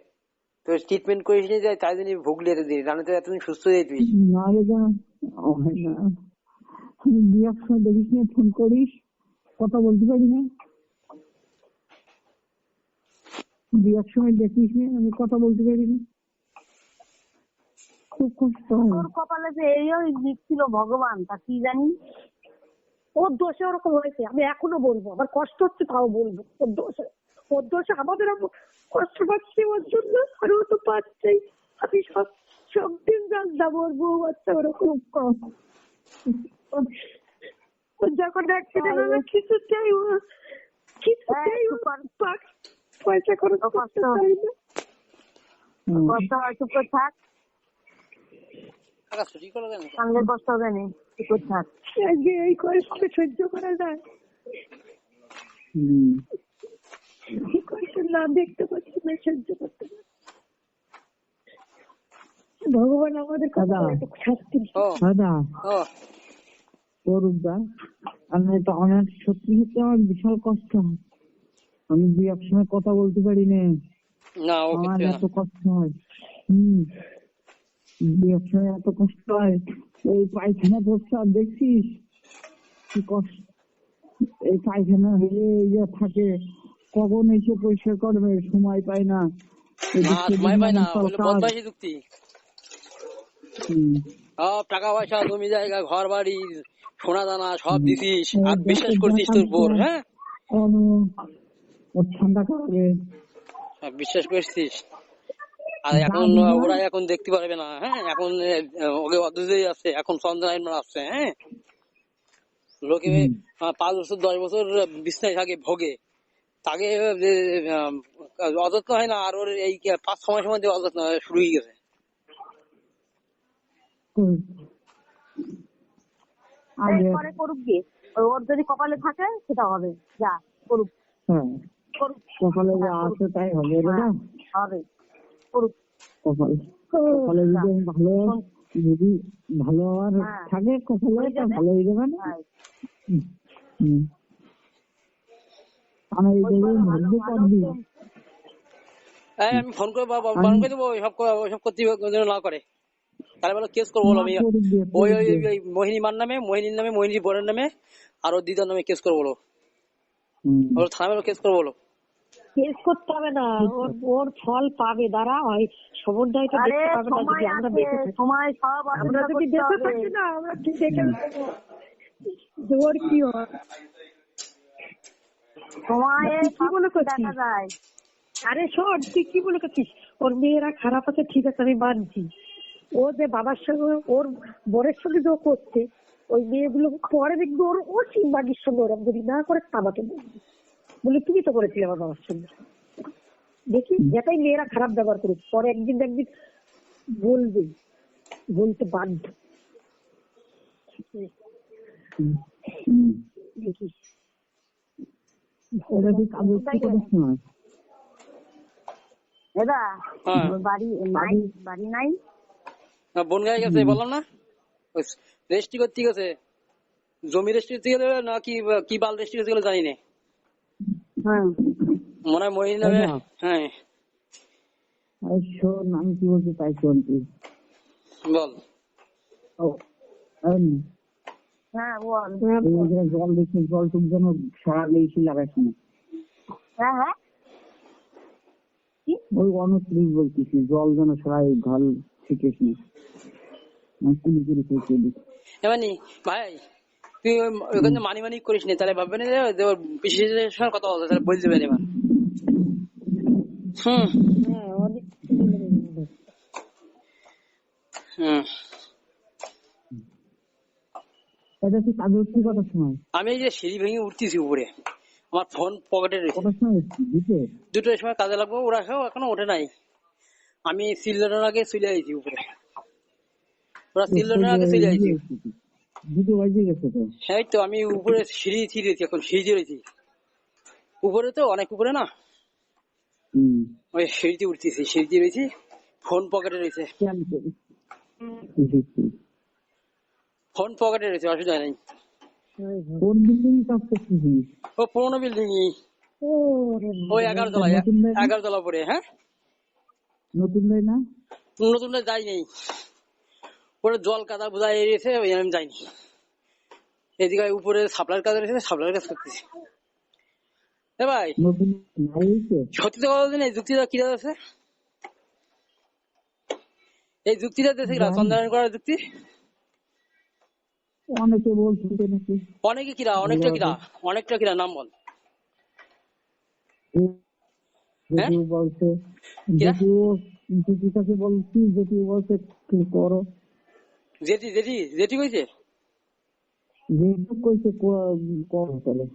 তোর ট্রিটমেন্ট করিস নিয়ে যায়, তাই জন্য ভুগলি এতদিন, রান্না তো এতদিন সুস্থ হয়ে তুই। না রে যা, হয় না। আমি দু এক সময় দেখিস না, ফোন করিস, কথা বলতে পারি না। দু এক সময় দেখিস না, আমি কথা বলতে পারি না, খুব কষ্ট হয়। ওর কপালে যে এই লিখছিল ভগবান, তা কি জানি। ওর দোষে ওরকম হয়েছে, আমি এখনো বলবো। আমার কষ্ট হচ্ছে তাও বলবো ওর দোষে আমাদের কষ্ট পাচ্ছি ওর জন্য, আর ও তো পাচ্ছেই। আমি সব দিন জানতাম ওর বউ বাচ্চা ওরকম কম। যখন অ্যাক্সিডেন্ট হলো কিছুতেই পয়সা খরচ করতে পারি না। কষ্ট হয়, চুপ করে থাক। সামনে কষ্ট হবে না, চুপ করে থাক। এই কষ্ট সহ্য করা যায়? এই কষ্ট না দেখতে পাচ্ছি না, সহ্য করতে পারছি। ভগবান আমাদের কথা শাস্তি দাদা করুক দা। আমি তো আমার সত্যি সত্যি আমার বিশাল কষ্ট হয়। আমি দু এক সময় কথা বলতে পারি না, আমার এত কষ্ট হয়। দু এক সময় এত কষ্ট হয়। এই পায়খানা প্রস্তাব দেখছিস কি কষ্ট, এই পায়খানা হয়ে থাকে, কখন এসে পরিষ্কার করবে সময় পায় না। বদমাইশি যুক্তি। সব টাকা পয়সা, জমি জায়গা, ঘর বাড়ি, সোনা দানা সব দিছিস, আর বিশ্বাস করছিস তোর বোর। হ্যাঁ, ওর ঠান্ডা খাবে। বিশ্বাস করছিস? আর এখন ওরা এখন দেখতে পারবে না, হ্যাঁ, এখন ওকে অধৈর্যই আছে, এখন সন্দেহ আসছে, হ্যাঁ, লোকে 5 বছর 10 বছর বিছনায় থাকে ভোগে, তাকে অযত্ন হয় না, আর ওর এই 5-6 মাসের মধ্যে অযত্ন শুরু হয়ে গেছে। পরে করুক গিয়ে, ওর যদি কপালে থাকে সেটা হবে, যা করুক। হ্যাঁ, করুক, কপালে যা আছে তাই হবে রে না। হবে, করুক। কপালে যদি ভালো, যদি ভালো আর থাকে কপালে তা ভালো হয়ে যাবে না। আমি ভাগ্য করবি। আমি ফোন করে বারণ করে দেবো ওইসব করতে না করে, তাহলে বলো কেস করবো আমি ওই মোহিনী মার নামে, মোহিনীর নামে, মোহিনীর বোনের নামে, আর ওর দিদার নামে কেস করবো, ওর থানায় কেস করবো। কেস করতে হবে না, ওর ফল পাবে, দাঁড়া হয় সমুদ্রয় তো দেখতে পাবে না যদি আমরা বেঁচে থাকি। সময় সব আমরা যদি বেঁচে থাকি না, আমরা কি দেখে নেবো ওর কি হয়। সময় কি বলে করছিস? দেখা যায়। আরে শোন, তুই কি বলে করছিস? ওর মেয়েরা খারাপ আছে, ঠিক আছে, আমি মানছি। ও যে বাবার সঙ্গে, ওর বোনের সঙ্গে যে করছে, ওই মেয়েগুলো পরে দেখবি ওর সিম্বাগির সঙ্গে ওরকম যদি না করে আমাকে বলবি, বলে তুমি তো করেছিলে আমার বাবার সঙ্গে। দেখি যেটাই মেয়েরা খারাপ ব্যবহার করুক, পরে একদিন একদিন বলবে, বলতে বাধ্য। দেখি দাদা বাড়ি নাই, বাড়ি নাই, বোন গায়ে গেছে বললাম না, রেজিস্ট্রি করতে গেছে, জমি রেজিস্ট্রি করতে গেলে না কি বাল রেজিস্ট্রি করতে গেলে জানি না, মনে হয় মহিনী নামে। হ্যাঁ শোন, আমি কি বলছি তাই শোন তুই বল। হ্যাঁ বল। জল দিচ্ছিস, জলটুক যেন সরালে এসে লাগাইস না। হ্যাঁ হ্যাঁ, ওই অনত্রিশ বলতেছি, জল যেন সরাই ঘর শিখিস না, কুলি করে খেতে দিস। এমনি ভাই তুই ওখানে মানি করিস নি, তাহলে ভাববে না যে ওর পিসির সঙ্গে কথা বলতে, তাহলে বলে দেবেন এবার। এটা কি কাজ হচ্ছে কটার সময়? আমি এই যে সিঁড়ি ভেঙে উঠতেছি উপরে, আমার ফোন পকেটে রয়েছে। কটার সময়? দুটোর সময় কাজে লাগবো, ওরা এখনো ওঠে নাই। আমি সিলডারের আগে চলে আইছি উপরে, ওরা সিলডারের আগে চলে আইছি। 2 বাজে গেছে তো। হ্যাঁ তো আমি উপরে সিঁড়ি রয়েছি, এখন সিঁড়িতে রয়েছি, উপরে তো অনেক উপরে না, ওই সিঁড়িতে উঠতেছি, সিঁড়িতে রয়েছি, ফোন পকেটে রয়েছে, ফোন পকেটে রয়েছে, অসুবিধা নেই। কোন বিল্ডিং কাজ করছিস? ও পুরোনো বিল্ডিং, ওই 11 তলা পরে। হ্যাঁ নতুন না, নতুন যাই নেই, ওরা জল কাদা বোঝা এরিয়েছে, আমি যাইনি। এদিকে উপরে সাপ্লাইয়ের কাজ রয়েছে, সাপ্লাইয়ের কাজ করতেছি। ভাই সত্যি তো কথা এই যুক্তিটা কি আছে, এই যুক্তিটা দেশে কিনা সন্ধান করার যুক্তি অনেকে বলছে নাকি, অনেকে কিরা, অনেকটা কিরা নাম বল। বলছে জেঠি বলছি, জেঠি বলছে কি করো, জেঠি কইছে, জেঠি কইছে করো, তাহলে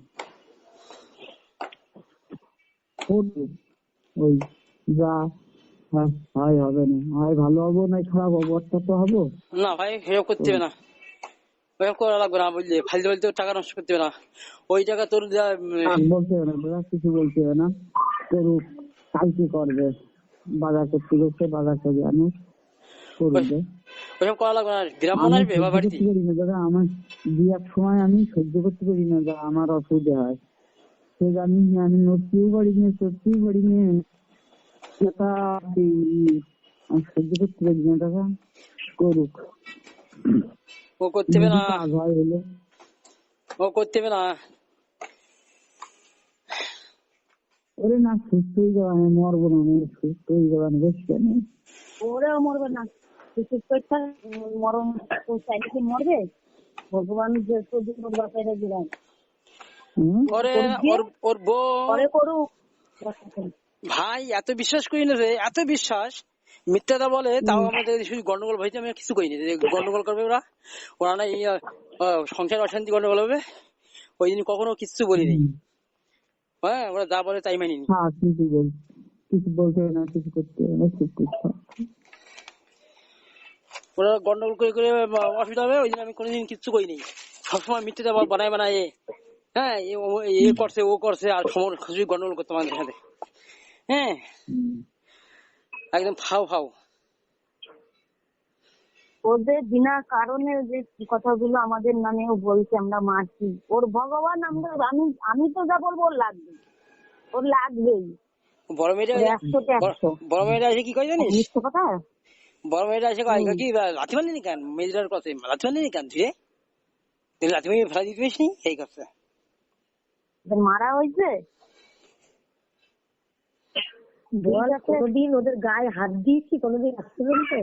ওই যা হয় হবে না, হয় ভালো হবো না খারাপ হবো, একটা তো হবো না ভাই, সেসব করতে হবে না, ওইসব করা লাগবে না, বুঝলি, ফালতু টাকা নষ্ট করতে হবে না, ওই টাকা তোর বলতে হবে না, কিছু বলতে হবে না, করুক, কালকে করবে, বাজার করতে গেছে, বাজার করে আনে করবে, ওইসব করা লাগবে না, গ্রাম আসবে বাড়িতে। দাদা আমার 2-1 সময় আমি সহ্য করতে পারি না, যা আমার অসুবিধা হয় সে জানি, আমি নড়তেও পারি না, চড়তেও পারি না, সেটা আমি সহ্য করতে পারি না। দাদা করুক, ও করতে হবে না, হলো ও করতে হবে না। ওরে না, সুস্থ হয়ে যাওয়া, আমি মরবো না, সুস্থ হয়ে যাওয়া বেশি কেন, ওরেও মরবে না, মরণ চাইলে কি মরবে, ভগবান যে বাঁচাইলে দিলাম, ওর বউ করুক, ভাই এত বিশ্বাস করি না রে, এত বিশ্বাস, মিথ্যাটা বলে তাও আমাদের শুধু গন্ডগোল হয়েছে, আমি আর কিছু করিনি। যে গন্ডগোল করবে ওরা, ওরা না এই সংসার অশান্তি গন্ডগোল হবে, ওই দিন কখনো কিছু বলিনি। হ্যাঁ, ওরা যা বলে তাই মানিনি। হ্যাঁ, কিছু বলতে হবে না, কিছু করতে হবে না, চুপ করতে হবে। ওরা গন্ডগোল করে করে অসুবিধা হবে, ওই দিন আমি কোনোদিন কিচ্ছু করিনি। সবসময় মিথ্যাটা বানায় বানায়, হ্যাঁ এ করছে ও করছে, আর খুশি গন্ডগোল করতে আমাদের সাথে। হ্যাঁ, একদম ফাও ফাও। ওদের বিনা কারণে যে কথাগুলো আমাদের নামে ও বলছে আমরা মারছি, ওর ভগবান আমরা, আমি তো যা বলবো ওর লাগবে, ওর লাগবেই। বড় মেয়েটা বড় মেয়েটা এসে কি করে জানিস? মিথ্যে কথা। বড় মেয়েটা এসে কি লাথি মারলি কেন, মেয়েটার কথা লাথি মারলি কেন তুই লাথি মারি ফেলা দিতে পারিস নি, এই করছে। মারা হয়েছে বল, কোনোদিন ওদের গায়ে হাত দিয়েছি কোনোদিন আসতে বলতে?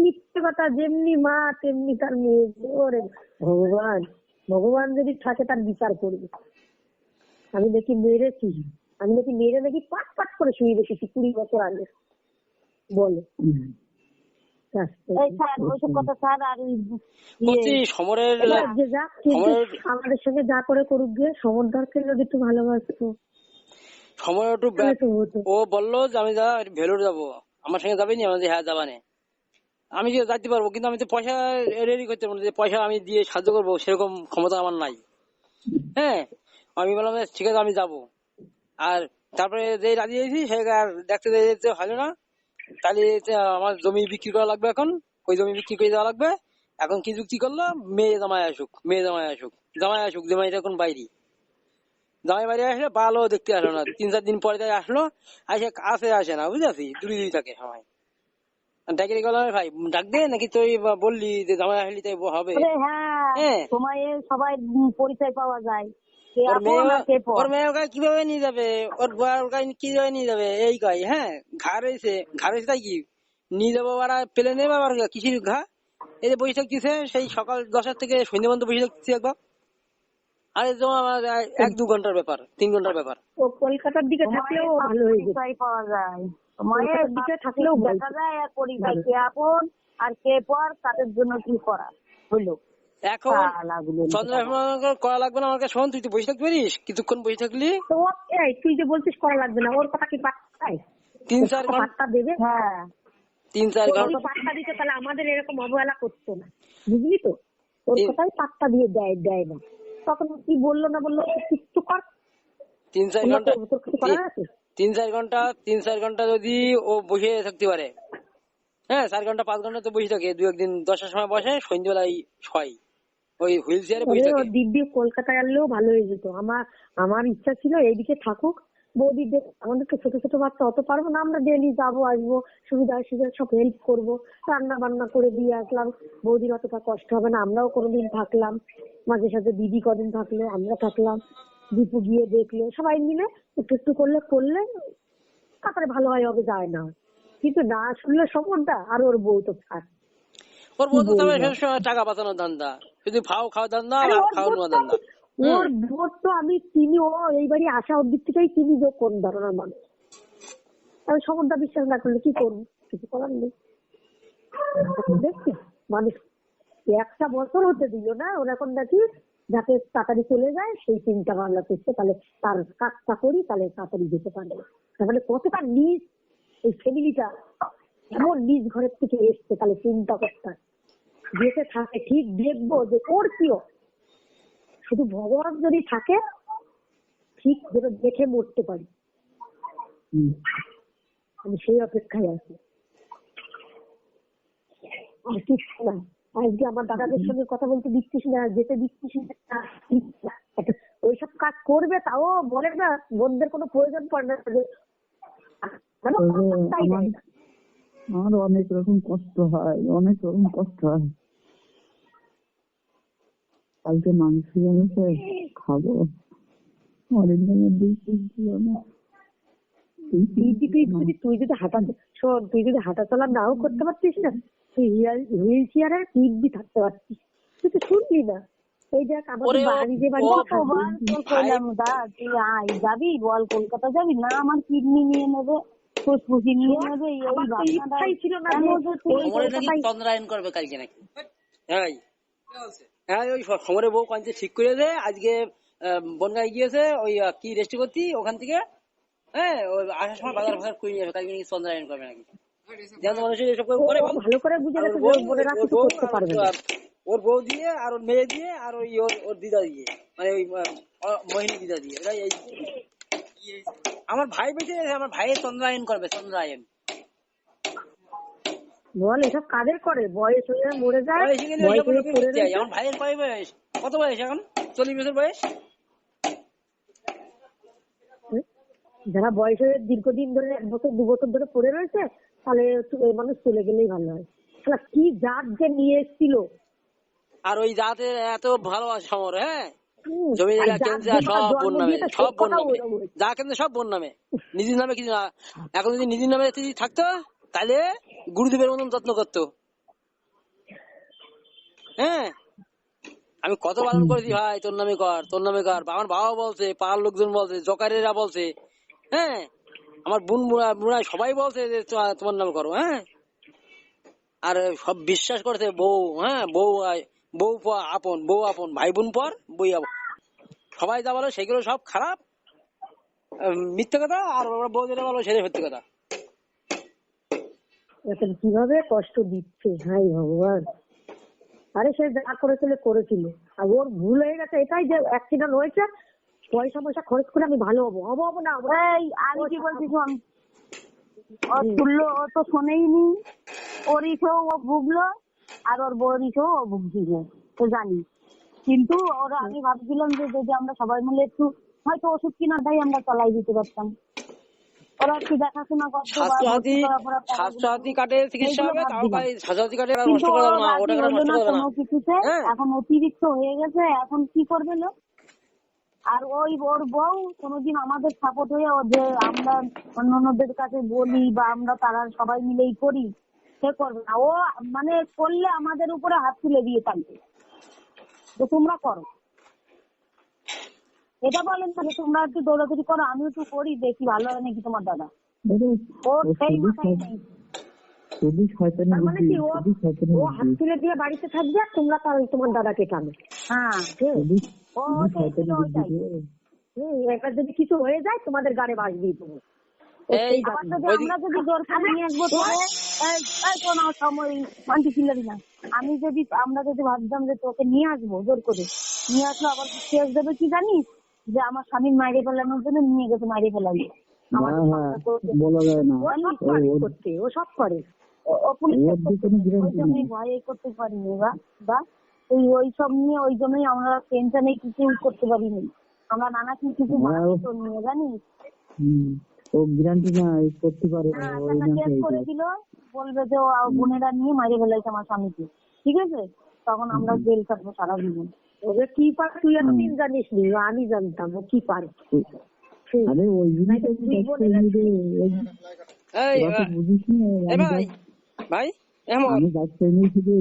মিথ্যে কথা, যেমনি মা তেমনি তার মেয়ে। ওরে ভগবান, ভগবান যদি থাকে তার বিচার করবে। আমি দেখি মেরেছি, আমি নাকি মেরে নাকি পাট পাট করে শুয়ে রেখেছি 20 বছর আগে। বলো এই স্যার ওইসব কথা স্যার। আর সমরের যে যাক, কিন্তু আমাদের সঙ্গে যা করে করুক গিয়ে, সমরদারকে যদি একটু ভালোবাসতো। সময় একটু ও বললো যে আমি ভেলোর যাবো, আমার সঙ্গে যাবেনি? আমাদের হ্যাঁ যাবানে, আমি যে যাইতে পারবো, কিন্তু আমি তো পয়সা রেডি করতে পারবো, যে পয়সা আমি দিয়ে সাহায্য করবো সেরকম ক্ষমতা আমার নাই। হ্যাঁ, আমি বললাম ঠিক আছে আমি যাবো। আর তারপরে যে রাজি হয়েছি সে আর দেখতে যেতে হলো না। তাহলে আমার জমি বিক্রি করা লাগবে, এখন ওই জমি বিক্রি করে দেওয়া লাগবে। এখন কি যুক্তি করলো, মেয়ে জামাই আসুক, জামাই এখন বাইরে, জামাই বাড়ি আসলে ভালো দেখতে আসলো না, 3-4 দিন পরে আসলো, আসে না, বুঝেছি দূরে থাকে সবাই। ডাকে ভাই ডাক দে নাকি, তুই বললি যে জামাই আসলি তাই হবে? হ্যাঁ, সময়ে সবাই পরিচয় পাওয়া যায়। ওর মেয়ে ওকে কিভাবে নিয়ে যাবে, ওর বউয়ের ওকে কিভাবে নিয়ে যাবে এই কয়। হ্যাঁ, ঘা রয়েছে তাই কি নিয়ে যাবো, ওরা প্লেনে আবার কিসির ঘা, এই যে বসে থাকতেছে সেই সকাল 10টার থেকে সন্ধ্যা পর্যন্ত বসে থাকতেছে একবার। আরে যেমন আমার 1-2 ঘন্টার ব্যাপার, 3 ঘন্টার ব্যাপার। ও কলকাতার দিকে থাকলেও ভালো হয়ে যেত, পরিচয় পাওয়া যায়, সময়ের দিকে থাকলেও দেখা যায়। আর পরিচয় কে আপন আর কে পর, তাদের জন্য কি করা হলো। এখন চন্দ্রশেখর করা লাগবে না আমার কাছে। শোন, তুই তো বসে থাকতে পারিস, কিছুক্ষণ বসে থাকলি। তুই যে বলছিস করা লাগবে না, ওর কথা কি পাত্তায়? 3-4 ঘন্টা দেবে। হ্যাঁ, 3-4 ঘন্টা পাত্তা দিতে, তাহলে আমাদের এরকম অবহেলা করতো না, বুঝলি তো? ওর কথাই পাত্তা দিয়ে দেয় না, তখন কি বললো না বললো কিছু কর। 3-4 ঘন্টা যদি ও বসে থাকতে পারে, হ্যাঁ 4 ঘন্টা 5 ঘন্টা তো বসে থাকে, 2 একদিন 10টার সময় বসে, সন্ধ্যেবেলায় ছয় ওই হুইল চেয়ারে বসে থাকে। দিব্যি কলকাতায় আনলেও ভালো হয়ে যেত। আমার ইচ্ছা ছিল এইদিকে থাকুক, বৌদি আমাদেরকে ছোট ছোট বাচ্চা অত পারবো না, আমরা ডেলি যাবো আসবো, সুবিধা অসুবিধা সব হেল্প করবো, রান্না বান্না করে দিয়ে আসলাম, বৌদির অতটা কষ্ট হবে না। আমরাও কোনোদিন থাকলাম, মাঝে সাথে দিদি কদিন থাকলো, আমরা থাকলাম, দীপু গিয়ে দেখলো, সবাই মিলে একটু একটু করলে তারপরে ভালো হয়, হবে যায় না। কিন্তু না শুনলে সমরটা আর ওর বউ তো থাক, ওর বউ তো টাকা বাঁচানোর ধান্দা, শুধু খাওয়া ধান্দা আর খাওয়ানোর ধান্দা। ওর বোধ তো আমি চিনি, ও এই বাড়ি আসা ওর দিক থেকেই চিনি যে কোন ধরনের মানুষ। আমি সমরদা বিশ্বাস না করলে কি করবো, কিছু করার নেই। দেখছি মানুষ 1টা বছর হতে দিল না, ওর এখন নাকি যাতে তাড়াতাড়ি চলে যায় সেই চিন্তা ভাবনা করছে, তাহলে তার কাজটা করি, তাহলে তাড়াতাড়ি যেতে পারবে। তাহলে কতটা নিজ এই ফ্যামিলিটা, এমন নিজ ঘরের থেকে এসছে, তাহলে চিন্তা করতে যেতে থাকে। ঠিক দেখবো যে ওর কিও, শুধু ভগবান যদি থাকে ঠিক যেন দেখে মরতে পারি, আমি সেই অপেক্ষায় আছি। আর কিছু না, আজকে আমার দাদাদের সঙ্গে কথা বলতে দিচ্ছিস না, যেতে দিচ্ছিস না, ওইসব কাজ করবে তাও বলে না, বোনদের কোনো প্রয়োজন পড়ে না। আমার অনেক রকম কষ্ট হয়, কালকে মাংস এনেছে খাবো, অনেক দিনের তুই যদি হাঁটা চলা নাও করতে পারতিস না, তুই হুইল চেয়ারে দিব্যি থাকতে পারতিস, তুই তো শুনলি না। এই দেখ আমাদের ওরে বাড়ি যে বাড়ি ও কতবার তোর কইলাম দা তুই আয় যাবি বল কলকাতা যাবি না আমার কিডনি নিয়ে নেবে ফুসফুসি নিয়ে নেবে এই আমার তো বাহানাটা ইচ্ছাই ছিল না কেন যে যে তুই সমরে নাকি চন্দ্রায়ন করবে কালকে নাকি। হ্যাঁ হ্যাঁ ওই সমরে বউ কালকে ঠিক করে দে আজকে বনগাঁয় গিয়েছে ওই কি রেস্টি করতি ওখান থেকে। হ্যাঁ ওই আসার সময় বাজার ফাজার করে নিয়ে যাবে কালকে নাকি চন্দ্রায়ন করবে নাকি। যেমন মানুষের এসব করে বল। ভালো করে বুঝে আর গেছে ওর যে বউ, বোনেরা ওর কিছু বউ করতে আর পারবে না। ওর বউ দিয়ে আর ওর মেয়ে দিয়ে আর ওই ওর দিদা দিয়ে মানে ওই মোহিনী দিদা দিয়ে এরা এই আমার ভাই বেঁচে আছে, আমার ভাইয়ের চন্দ্রায়ন করবে চন্দ্রায়ন। বল এসব কাদের করে বয়স হয়ে মরে যায় বয়স গেলে বয়স ওইসব হয়ে লোকে পড়ে করতে হয়। রয়েছে। আমার ভাইয়ের কয় বয়স কত বয়স এখন 40 বছর বয়স। যারা বয়স হয়ে দীর্ঘদিন ধরে 1 বছর 2 বছর ধরে পড়ে রয়েছে তাহলে ওই মানুষ চলে গেলেই ভালো হয়। শালা কি জাত যে নিয়ে এসেছিল আর ওই জাতে এত ভালোবাসে সমর। হ্যাঁ জমি আর জায়গা জাত কেনছে যে সব জন্ম বোন নামে, দিয়েছে সব সেই বোন কথাও নামে, ওইরকম হয়েছে। যা কেনছে সব বোন নামে, নিজের নামে কিছু না। এখন যদি নিজের নামে যদি থাকতো তাহলে গুরুদেবের মতন যত্ন করতো। হ্যাঁ আমি কত বারণ করেছি ভাই তোর নামে কর তোর নামে কর। আমার বাবা বলছে, পাড়ার লোকজন বলছে, জকারেরা বলছে, হ্যাঁ আমার বোন বুড়া সবাই বলছে যে তোমার নামে করো। হ্যাঁ আর সব বিশ্বাস করছে বউ। হ্যাঁ বউ আপন, বউ আপন, ভাই বোন পর বই আপন, সবাই যা বলো সেগুলো সব খারাপ মিথ্যে কথা। আর ওরা বউ যেটা বলো সেটাই সত্যি কথা। এখন কিভাবে কষ্ট দিচ্ছে হাই ভগবান। আরে সে যা করেছিল আর ওর ভুল হয়ে গেছে এটাই যে অ্যাক্সিডেন্ট হয়েছে পয়সা খরচ করে আমি ভালো হবো না। এই আমি কি বলছি শোন ও তুললো ও তো শোনেইনি ওর ইসেও ও ভুগলো আর ওর বউর ইসেও ও ভুগছিল তো জানি কিন্তু ওরা আমি ভাবছিলাম যে যদি আমরা সবাই মিলে একটু হয়তো ওষুধ কিনা দেয় আমরা চালাই দিতে পারতাম ওরা একটু দেখাশোনা করতো বা ভর্তি করার পর স্বাস্থ্যসাথী কার্ডে চিকিৎসা হবে তাও ভাই স্বাস্থ্যসাথী কার্ডে নষ্ট কিন্তু করা ও যাবে না, রাজি ওটা হলো নষ্ট না করা যাবে না। কোনো কিছুতে হ্যাঁ এখন অতিরিক্ত হয়ে গেছে এখন কি করবে লোক আর ওই ওর বউ কোনোদিন আমাদের সাপোর্ট হয়ে ও যে আমরা অন্যদের কাছে বলি বা আমরা তারা সবাই মিলেই করি সে করবে না ও মানে করলে আমাদের উপরে হাত তুলে দিয়ে থাকবে তো তোমরা করো এটা বলেন না যে তোমরা একটু দৌড়াদৌড়ি করো আমি একটু করি দেখি ভালো হয় নাকি তোমার দাদা ওর সেই মাথায় নেই খুবই শয়তানি তার মানে বুদ্ধি, কি খুবই শয়তানি ও হাত বুদ্ধি, তুলে দিয়ে বাড়িতে থাকবে আর তোমরা তার তোমার দাদাকে টানো। হ্যাঁ খুবই ও খুবই সেই শয়তানি ছিল বুদ্ধি ওইটাই। রে। এবার যদি কিছু হয়ে যায় তোমাদের গাড়ে বাস দিয়ে দেবো। এই আবার যদি আমরা যদি জোর করে নিয়ে আসবো তোরে এই কোনো সময় মানছি চিল্লাবি না আমরা যদি ভাবতাম যে তোকে নিয়ে আসবো জোর করে নিয়ে আসলো আবার কেস দেবে কি জানিস যে আমার স্বামীর মাইরে ফেলানোর জন্য নিয়ে গেছে মাইরে ফেলানো আমাদের হ্যাঁ, সংসার করতে। বলা যায় না। ও সব করে করতে ও সব করে ও পুলিশ ওর দিকে কোনো গ্যারান্টি আমি নেই। ভয়ে করতে পারিনি বা ওই সব নিয়ে ওই জন্যই আমরা টেনশনে কিছু করতে পারিনি আমরা নানা কিছু মানতো নিয়ে জানিস ও গ্যারান্টি না করতে পারে না, ওই একটা না কেস করে দিল বলবে যে ও বোনেরা নিয়ে মাইরে ফেলাইছে আমার স্বামীকে ঠিক আছে তখন আমরা জেল থাকবো সারা জীবন ওকে কি পারে তুই এতদিন জানিস নি আমি জানতাম ও কি পারে। আরে ওই জিনিসটা কি দেখতে নিবে এই তোরা তো বুঝিস না। এই ভাই ভাই এমর আমি যাচ্ছি নিয়ে শুধু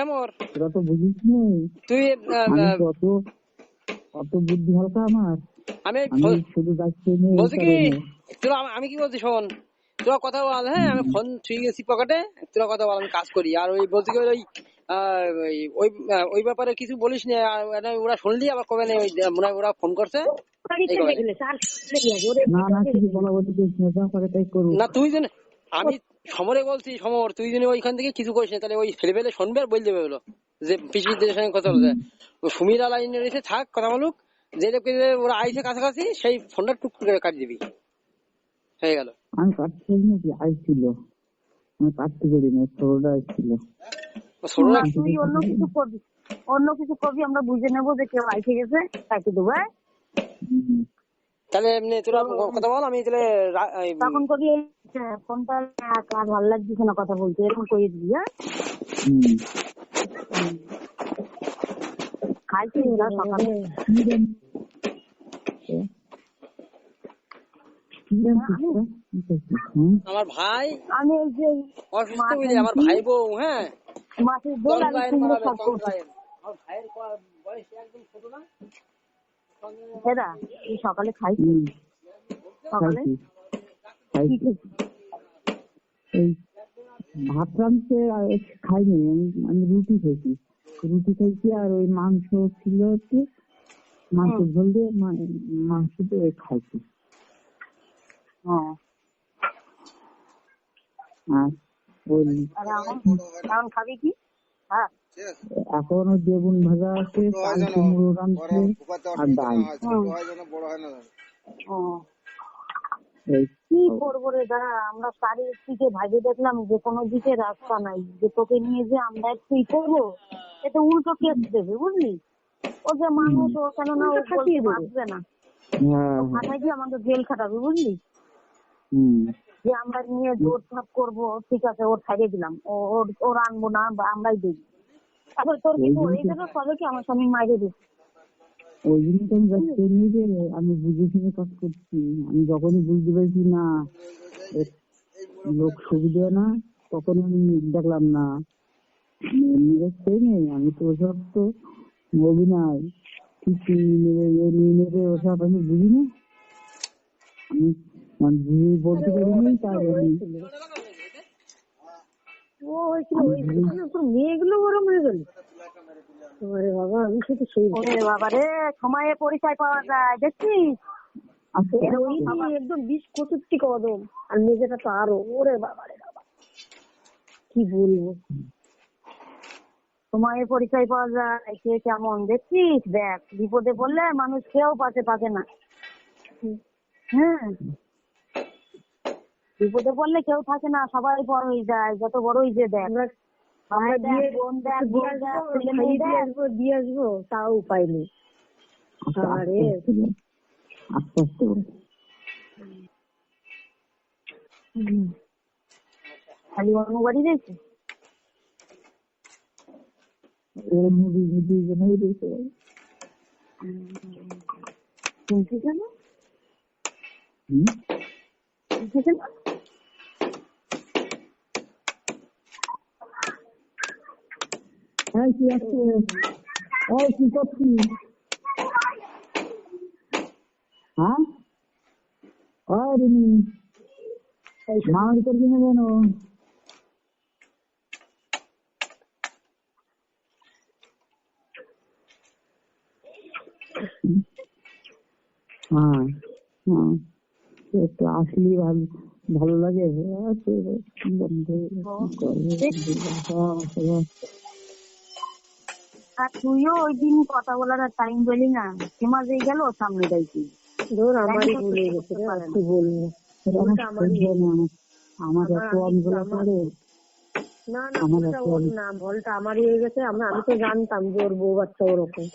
এমর তোরা তো বুঝিস না। তুই আমি অত বুদ্ধি হালকা আমার। আমি আমি শুধু যাচ্ছি নিয়ে বলছি কি তোরা আমি কি বলছি শোন তোরা কথা বল। হ্যাঁ আমি ফোন ছুঁয়ে গেছি পকেটে, তোরা কথা বল আমি কাজ করি। আর ওই বলছি কি ওই ব্যাপারে কিছু বলিস না। ওরা শুনলি আবার কবে নেই মনে হয় ওরা ফোন করছে না কিছু বলা বলতে যা করে তাই করবো না। তুই যেন আমি সমরে বলছি সমর তুই যেন ওইখান থেকে কিছু করিস না, তাহলে ওই ছেলেপেলে শুনবে আর বলে দেবে হলো যে পিসিদের সঙ্গে কথা বলতে সুমিরা লাইনে রয়েছে থাক কথা বলুক যে ওরা আইসে কাছাকাছি সেই ফোনটা টুক করে কাটিয়ে দিবি হয়ে গেল। আমি কাটতে নাকি আইছিল আমি কাটতে পারি না ছোটটা আইছিল। না তুই অন্য কিছু করবি আমরা বুঝে নেবো যে কেউ আইসে গেছে কাটিয়ে দেবো হ্যাঁ তাহলে এমনি তোরা কথা বল আমি তাহলে তখন কবি ফোনটা আর ভালো লাগছে না কথা বলতে এরকম করে দিবি হ্যাঁ খাইছি না সকালে আমার ভাই আমি এই যে অসুস্থ বুঝলি আমার ভাই বউ হ্যাঁ মাছের দোল আমি কুমড়ো শাক করছি দাদা তুই সকালে খাইছিস? হুম, সকালে খাইছি কি খাইছি। এই ভাত রাঁধতে খাইনি, আমি রুটি খাইছি আর ওই মাংস ছিল একটু, মাংস ঝোল দিয়ে মাংস দিয়ে খাইছি। হ্যাঁ আর ওই আর এখন খাবি কি? হ্যাঁ এখনো বেগুন ভাজা আছে, চাল কুমড়ো রাঁধছে আর ডাল। ও এই কি করবো রে দাঁড়া, আমরা চারিদিকে ভাইবে দেখলাম যে কোনো দিকে রাস্তা নাই, যে তোকে নিয়ে যে আমরা একটু করবো, এটা উল্টো কেস দেবে বুঝলি। ও যে মানুষ, ও কেননা ও বলতে পারবে না, হ্যাঁ খাটাই দিয়ে আমাদের জেল খাটাবে বুঝলি। হুম যে আমরা নিয়ে দৌড়ঝাঁপ করবো, ঠিক আছে ওর ছাড়িয়ে দিলাম, ওর আনবো না বা আমরাই দিই। তারপর তোর কিন্তু এই জন্য সবে কি আমার স্বামী মাইরে দিচ্ছে। ওই জন্য তো আমি ব্যস্ত নিয়ে যে আমি বুঝে শুনে কাজ করছি। আমি যখনই বুঝতে পারছি না লোক সুবিধা না, তখন আমি দেখলাম না নেই। আমি তো ওসব তো অভিনয় কিছু নেবে ওসব আমি বুঝি না। আমি বুঝে বলতে পারিনি, তাই আমি ও হয়েছিল ওই তোর মেয়েগুলো গরম হয়ে গেল। আরে বাবা আমি শুধু সেই ওরে বাবা রে, সময়ে পরিচয় পাওয়া যায় দেখছিস। ওই একদম 20-25টি কদম, আর মেয়েটা তো আরো। ওরে বাবা রে বাবা কি বলবো। সময়ে পরিচয় পাওয়া যায়, কে কেমন দেখছিস। দেখ বিপদে পড়লে মানুষ কেউ পাশে পাকে না। হ্যাঁ বিপদে পড়লে কেউ থাকে না, সবাই বড় হয়ে যায়, যত বড় হয়ে যায়। দেখ আমরা দেখ, বোন দেখ, বোন দেখ, ছেলে মেয়ে দেখ। দিয়ে আসবো তাও উপায় নেই। আরে আস্তে আস্তে খালি অন্য বাড়ি দিয়েছে। মুড়ি জন্যই রয়েছে। শুনছি কেন? শুনছি কেন? হ্যাঁ কি আছে, কি করছিস? হ্যাঁ মামার করবি না কেন? হ্যাঁ হ্যাঁ একটু আসলি ভালো লাগে। আর তুইও ওই দিন কথা বলার টাইম পেলি না, সীমা যেই গেল সামনে যাইছি। ধর আমারই ভুলে গেছে রে, আর কি বলবো। আমার এত আমগুলো করে। না না ভুলটা ওর না, ভুলটা আমারই হয়ে গেছে। আমি তো জানতাম যে ওর বউ বাচ্চা ওরকম,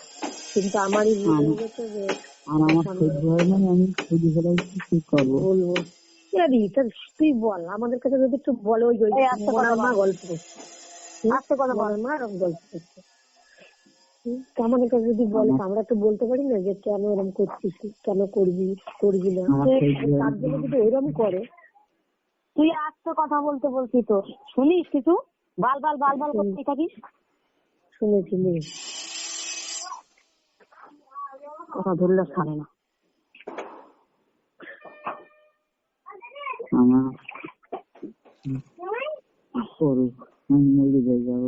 কিন্তু আমারই ভুল হয়ে গেছে। যে আর আমার সহ্য হয় না, আমি খুঁজে ফেলাই কি করবো বলবো। তুই বল, আমাদের কাছে যদি একটু বলে ওই মা গল্প করছে, মা এরকম গল্প করছে, আমাদের কাছে যদি বলে আমরা তো বলতে পারি না যে কেন এরকম করছিস, কেন করবি না। তার জন্য যদি ওইরকম করে, তুই আজকে কথা বলতে বলছি তো শুনিস কিছু বাল করতে থাকিস। শুনেছি কথা ধরলে ছাড়ে না। আমার মরে যাবো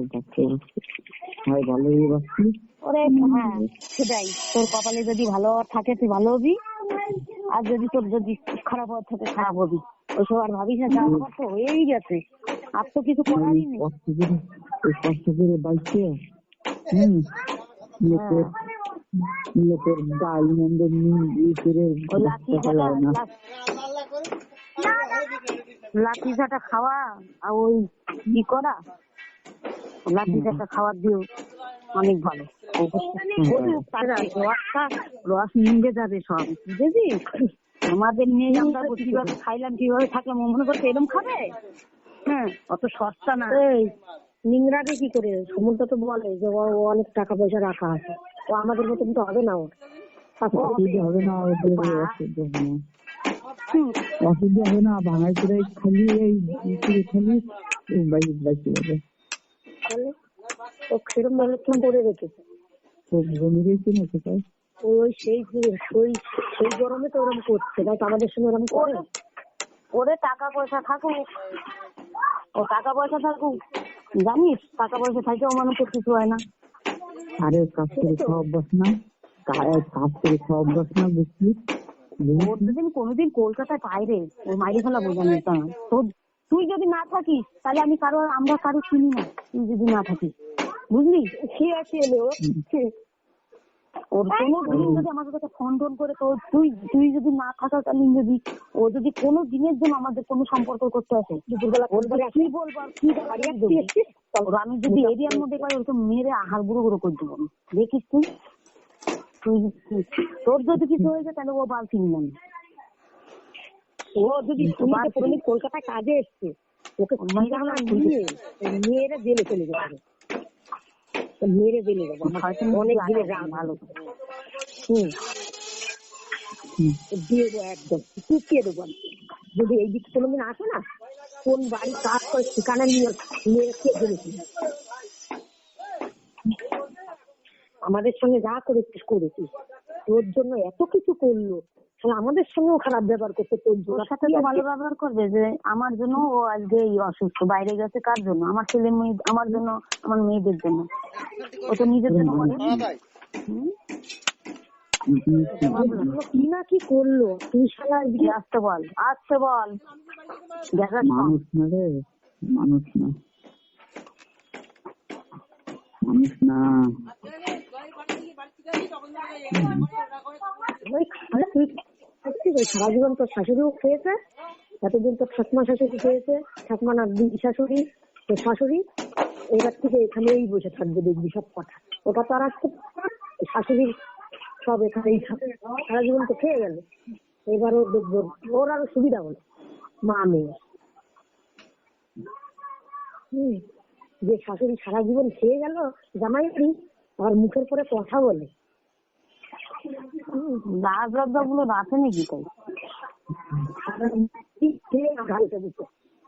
হয় ভালো হয়ে বাঁচছি। ওরে হ্যাঁ সেটাই, তোর কপালে যদি ভালো থাকে তুই ভালো হবি, আর যদি খারাপ হওয়ার থাকে খারাপ হবি। ওইসব আর ভাবিস না, যা হওয়ার তো হয়েই গেছে, আর তো কিছু করারই নেই। কষ্ট করে বাইকে লোকের ডাল মন্দ লাঠি ঝাঁটা খাওয়া আর ওই কি করা, লাঠি ঝাঁটা খাওয়ার দিয়েও অনেক ভালো। রস নিয়ে যাবে সব বুঝেছিস। আমাদের নিয়ে আমরা কিভাবে খাইলাম, কিভাবে থাকলাম, মনে করছে এরকম খাবে। হ্যাঁ অত সস্তা না। এই নিংড়াবে কি করে? সমুদ্র তো বলে যে ও অনেক টাকা পয়সা রাখা আছে, ও আমাদের মতন তো হবে না। ওর হবে না, অসুবিধা হবে না। ভাঙাই করে খালি ও সেরকম মেনটেন করে রেখেছে। তো জমি রয়েছে না সেটাই। ওই সেই সেই গরমে তো ওরকম করছে, তাই তো আমাদের সঙ্গে ওরকম করে। ওরে টাকা পয়সা থাকুক, ও টাকা পয়সা থাকুক, জানিস টাকা পয়সা থাকলেও মানুষের কিছু হয় না। আরে কাজ করে খাওয়া অভ্যাস না, কাজ করে খাওয়া অভ্যাস না, বুঝলি? ওর যদি কোনোদিন কলকাতায় পাই রে, ওর মাইরে ফেলা বোঝানো তোর। তুই যদি না থাকিস তাহলে আমরা কারো চিনি না, তুই যদি না থাকিস, বুঝলি? সে আছে এলে ওর কোনোদিন যদি আমাদের কাছে ফোন টোন করে, তো তুই যদি না থাকাকালীন যদি ও যদি কোনো দিনের জন্য আমাদের কোনো সম্পর্ক করতে আসে, দুপুরবেলা কি বলবো আর কি দেবো? আমি যদি এরিয়ার মধ্যে পাই ওকে মেরে আহার গুঁড়ো গুঁড়ো করে দেবো। দেখিস তুই তোর যদি কিছু হয়ে যায় তাহলে ও বাল চিনবে না। ও যদি কোনোদিন কলকাতায় কাজে এসছে, ওকে মেয়েরা জেলে চলে যাবে, মেরে জেলে যাবো অনেক দিনের রাগ ভালো দিয়ে দেবো, একদম চুকিয়ে দেবো। যদি এই দিক কোনোদিন আসে না, কোন বাড়ি কাজ করে ঠিকানা নিয়ে মেরে কে জেলেছি। আমাদের সঙ্গে যা করেছিস তোর জন্য এত কিছু করলো, তাহলে আমাদের সঙ্গেও খারাপ ব্যবহার করতে, তোর জন্য সাথে তো ভালো ব্যবহার করবে। যে আমার জন্য ও আজকে অসুস্থ, বাইরে গেছে কার জন্য? আমার ছেলে মেয়ে, আমার জন্য, আমার মেয়েদের জন্য। ও তো নিজের জন্য করে। কি না কি করলো, তুই শালা আসতে বল মানুষ না রে, মানুষ না। সারা জীবন তোর শাশুড়িও খেয়েছে, এতদিন তোর ঠাকুমা শাশুড়ি খেয়েছে, ঠাকুমা না শাশুড়ি, তোর শাশুড়ি এবার থেকে এখানেই বসে থাকবে, দেখবি সব কথা। ওটা তো আর আসতে শাশুড়ি সব এখানেই থাকবে, সারা জীবন তো খেয়ে গেল। এবারও দেখবো ওর আরো সুবিধা হলো, মা মেয়ে। যে শাশুড়ি সারা জীবন খেয়ে গেল জামাই বাড়ি, আর মুখের পরে কথা বলে, লাজ লজ্জা গুলো রাখে নাকি? তাই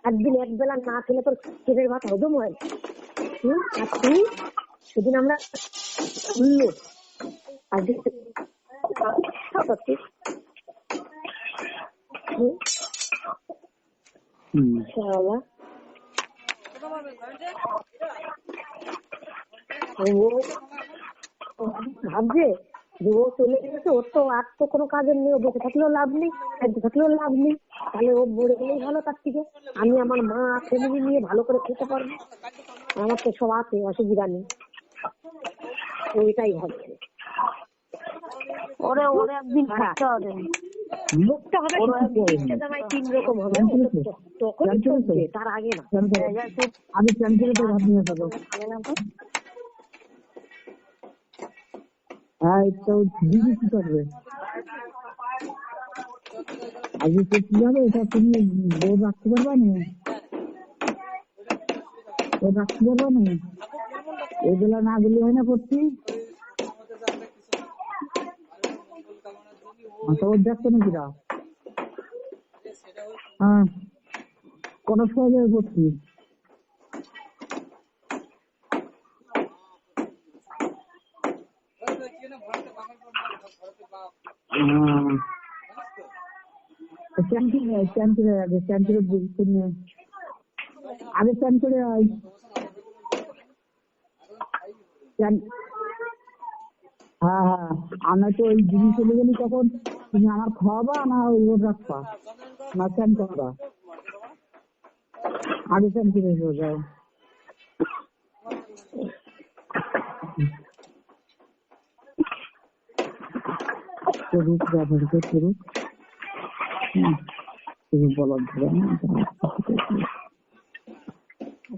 একদিন এক বেলা না খেলে তোর পেটের ভাত হজম হয়। আর তুই সেদিন আমরা ভাবছে যে ও চলে গেছে, ওর তো আর তো কোনো কাজের নেই, বসে থাকলেও লাভ নেই, খাইতে থাকলেও লাভ নেই, তাহলে ও মরে গেলেই ভালো। তার থেকে আমি আমার মা ফ্যামিলি নিয়ে ভালো করে খেতে পারবো, আমার তো সব আছে, অসুবিধা নেই। ওইটাই ভাবছে। ওরে একদিন থাকতে হবে, মুখটা হবে জামাই 3 রকম হবে, তখন চলছে, তার আগে না। আমি ক্যান্সেলে তো ভাত নিয়ে যাবো। হ্যাঁ, তো দিদি কি করবে? আজকে তো কি হবে, এটা তুমি বউ রাখতে পারবা না, এগুলা না দিলে হয় না করছি। ওর দেখছো নাকি রা? হ্যাঁ, কোন সময় যাবে করছি। আগে স্ট্যান্ড করে হ্যাঁ, আমরা তো ওই জিনিস চলে গেলি তখন তুমি আমার খাওয়াবা না ওই ওর রাখবা না স্ট্যান্ড করবা? আগে স্ট্যান্ড করে যাও। করুক ব্যবহার করুক, বলার ধরে না।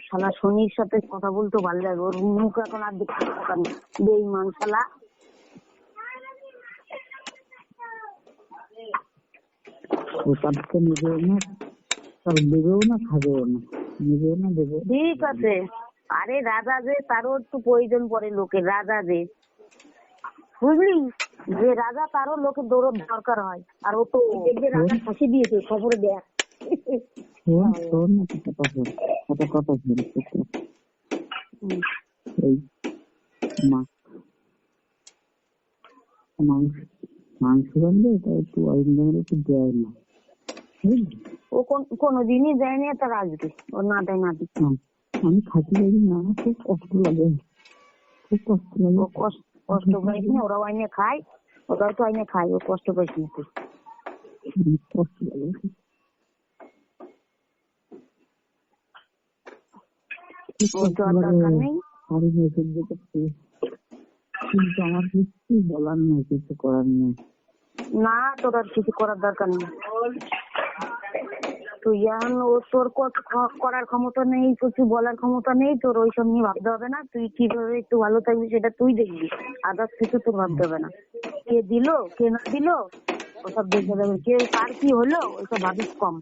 শালা শনির সাথে কথা বলতে ভালো লাগে, ওর মুখ এখন আর দেখতে পারেন বেঈমান শালা। নিজেও না, দেবেও না, খাবেও না, নিজেও না দেবে। ঠিক আছে, আরে রাজা যে তারও একটু প্রয়োজন পড়ে লোকের, রাজা যে বুঝলি, যে রাজা তারও লোকের দৌড় দরকার হয়। আর ও তো রাজা ফাঁসি দিয়েছে, খবরে দেখ। মা মাংস মাংস রাখলে তা একটু অরিজিনাল একটু দেয় না, বুঝলি? ও কোনোদিনই দেয়নি, তার আসবে ও না দেয় না দিচ্ছে। আমি খাইতে পারি না, খুব কষ্ট লাগে, খুব কষ্ট লাগে। ও কষ্ট পাইছি না, ওরাও আইনে খায়, ওরাও তো আইনে খায়, ও কষ্ট পাইছি না তুই। অনেক কষ্ট লাগে। ওর তো আর দরকার নেই। আমি সহ্য করছি, কিন্তু আমার কিছু বলার নেই, কিছু করার নেই। না, তোর আর কিছু করার দরকার নেই। তুই এখন তোর করার ক্ষমতা নেই, কিছু বলার ক্ষমতা নেই, তোর ওইসব নিয়ে ভাবতে হবে না। তুই কিভাবে একটু ভালো থাকবি সেটা তুই দেখবি, আদার্স কিছু তোর ভাবতে হবে না। কে দিল কে না দিল ওসব দেখে দেবে, কে কার কি হলো ওইসব ভাবিস কম।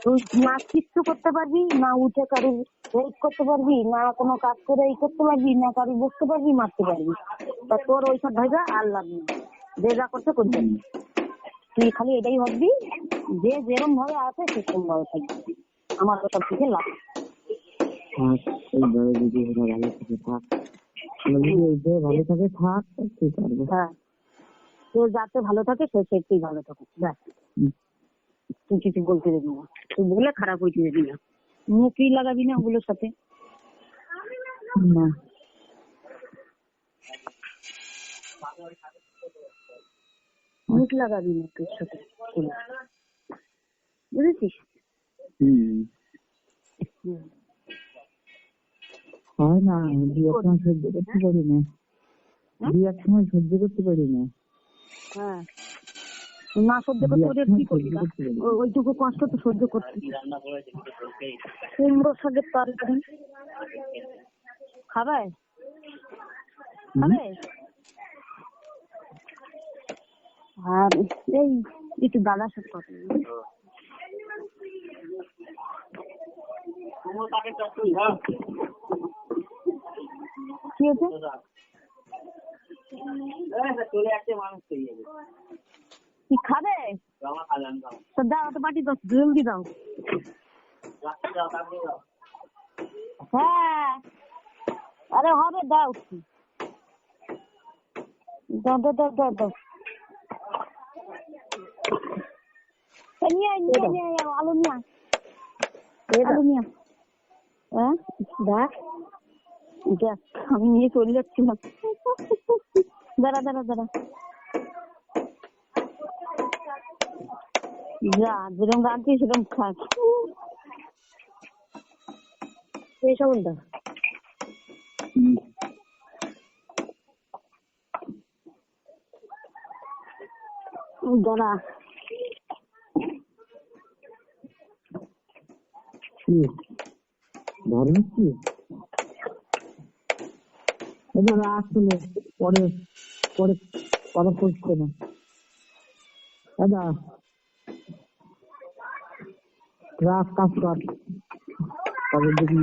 তুই না কিচ্ছু করতে পারবি না, উঠে কারোর হেল্প করতে পারবি না, কোনো কাজ করে এই করতে পারবি না, কারোর বসতে পারবি মারতে পারবি। তা তোর ওইসব ভাইবা আর লাভ নেই, যে যা করতে করতে। তুই খালি এটাই ভাববি, যে যেরকম ভাবে আছে সেরকম ভাবে থাকবি, আমার কথা থেকে লাভ। থাক, এইভাবে যদি ওরা ভালো থাকে থাক, এইভাবে ভালো থাকে থাক, কি করবো। হ্যাঁ, তোর যাতে ভালো থাকে সে সেটাই ভালো থাকে, ব্যাস। তুই কিছু বলতে দেবি না, তুই বলে খারাপ হইতে দেবি না, মুখই লাগাবি না ওগুলোর সাথে। না মুখ লাগাবি না তোর সাথে, বুঝেছিস? হয় না, দু এক সময় সহ্য করতে পারি না, দু এক সময় সহ্য করতে পারি না। হ্যাঁ, না সহ্য করতে পারে কি করবি? ওইটুকু কষ্ট তো সহ্য করতে। কুমড়ো শাকের তরকারি খাবে? খাবে? আর এই একটু দাদার সাথে কথা বলি। কি হয়েছে? কি খাবে? তো দাও, তো বাটি দাও, জলদি দাও। হ্যাঁ, আরে হবে, দাও দাও দাও দাও দাও দাও। নিয়ে আয়, নিয়ে আয়, নিয়ে আয়, আলু নিয়ে আয়, আলু নিয়ে আয়। হ্যাঁ দেখ, দেখ আমি নিয়ে চলে যাচ্ছিলাম। দাঁড়া দাঁড়া দাঁড়া, যা যেরকম রাঁধছিস সেরকম খাস। এইসব উল্টা দাঁড়া। কি ধরেন কি এবার আসলে পরে পরে কথা করছে না দাদা, রাত কাজ কর, তবে দেখি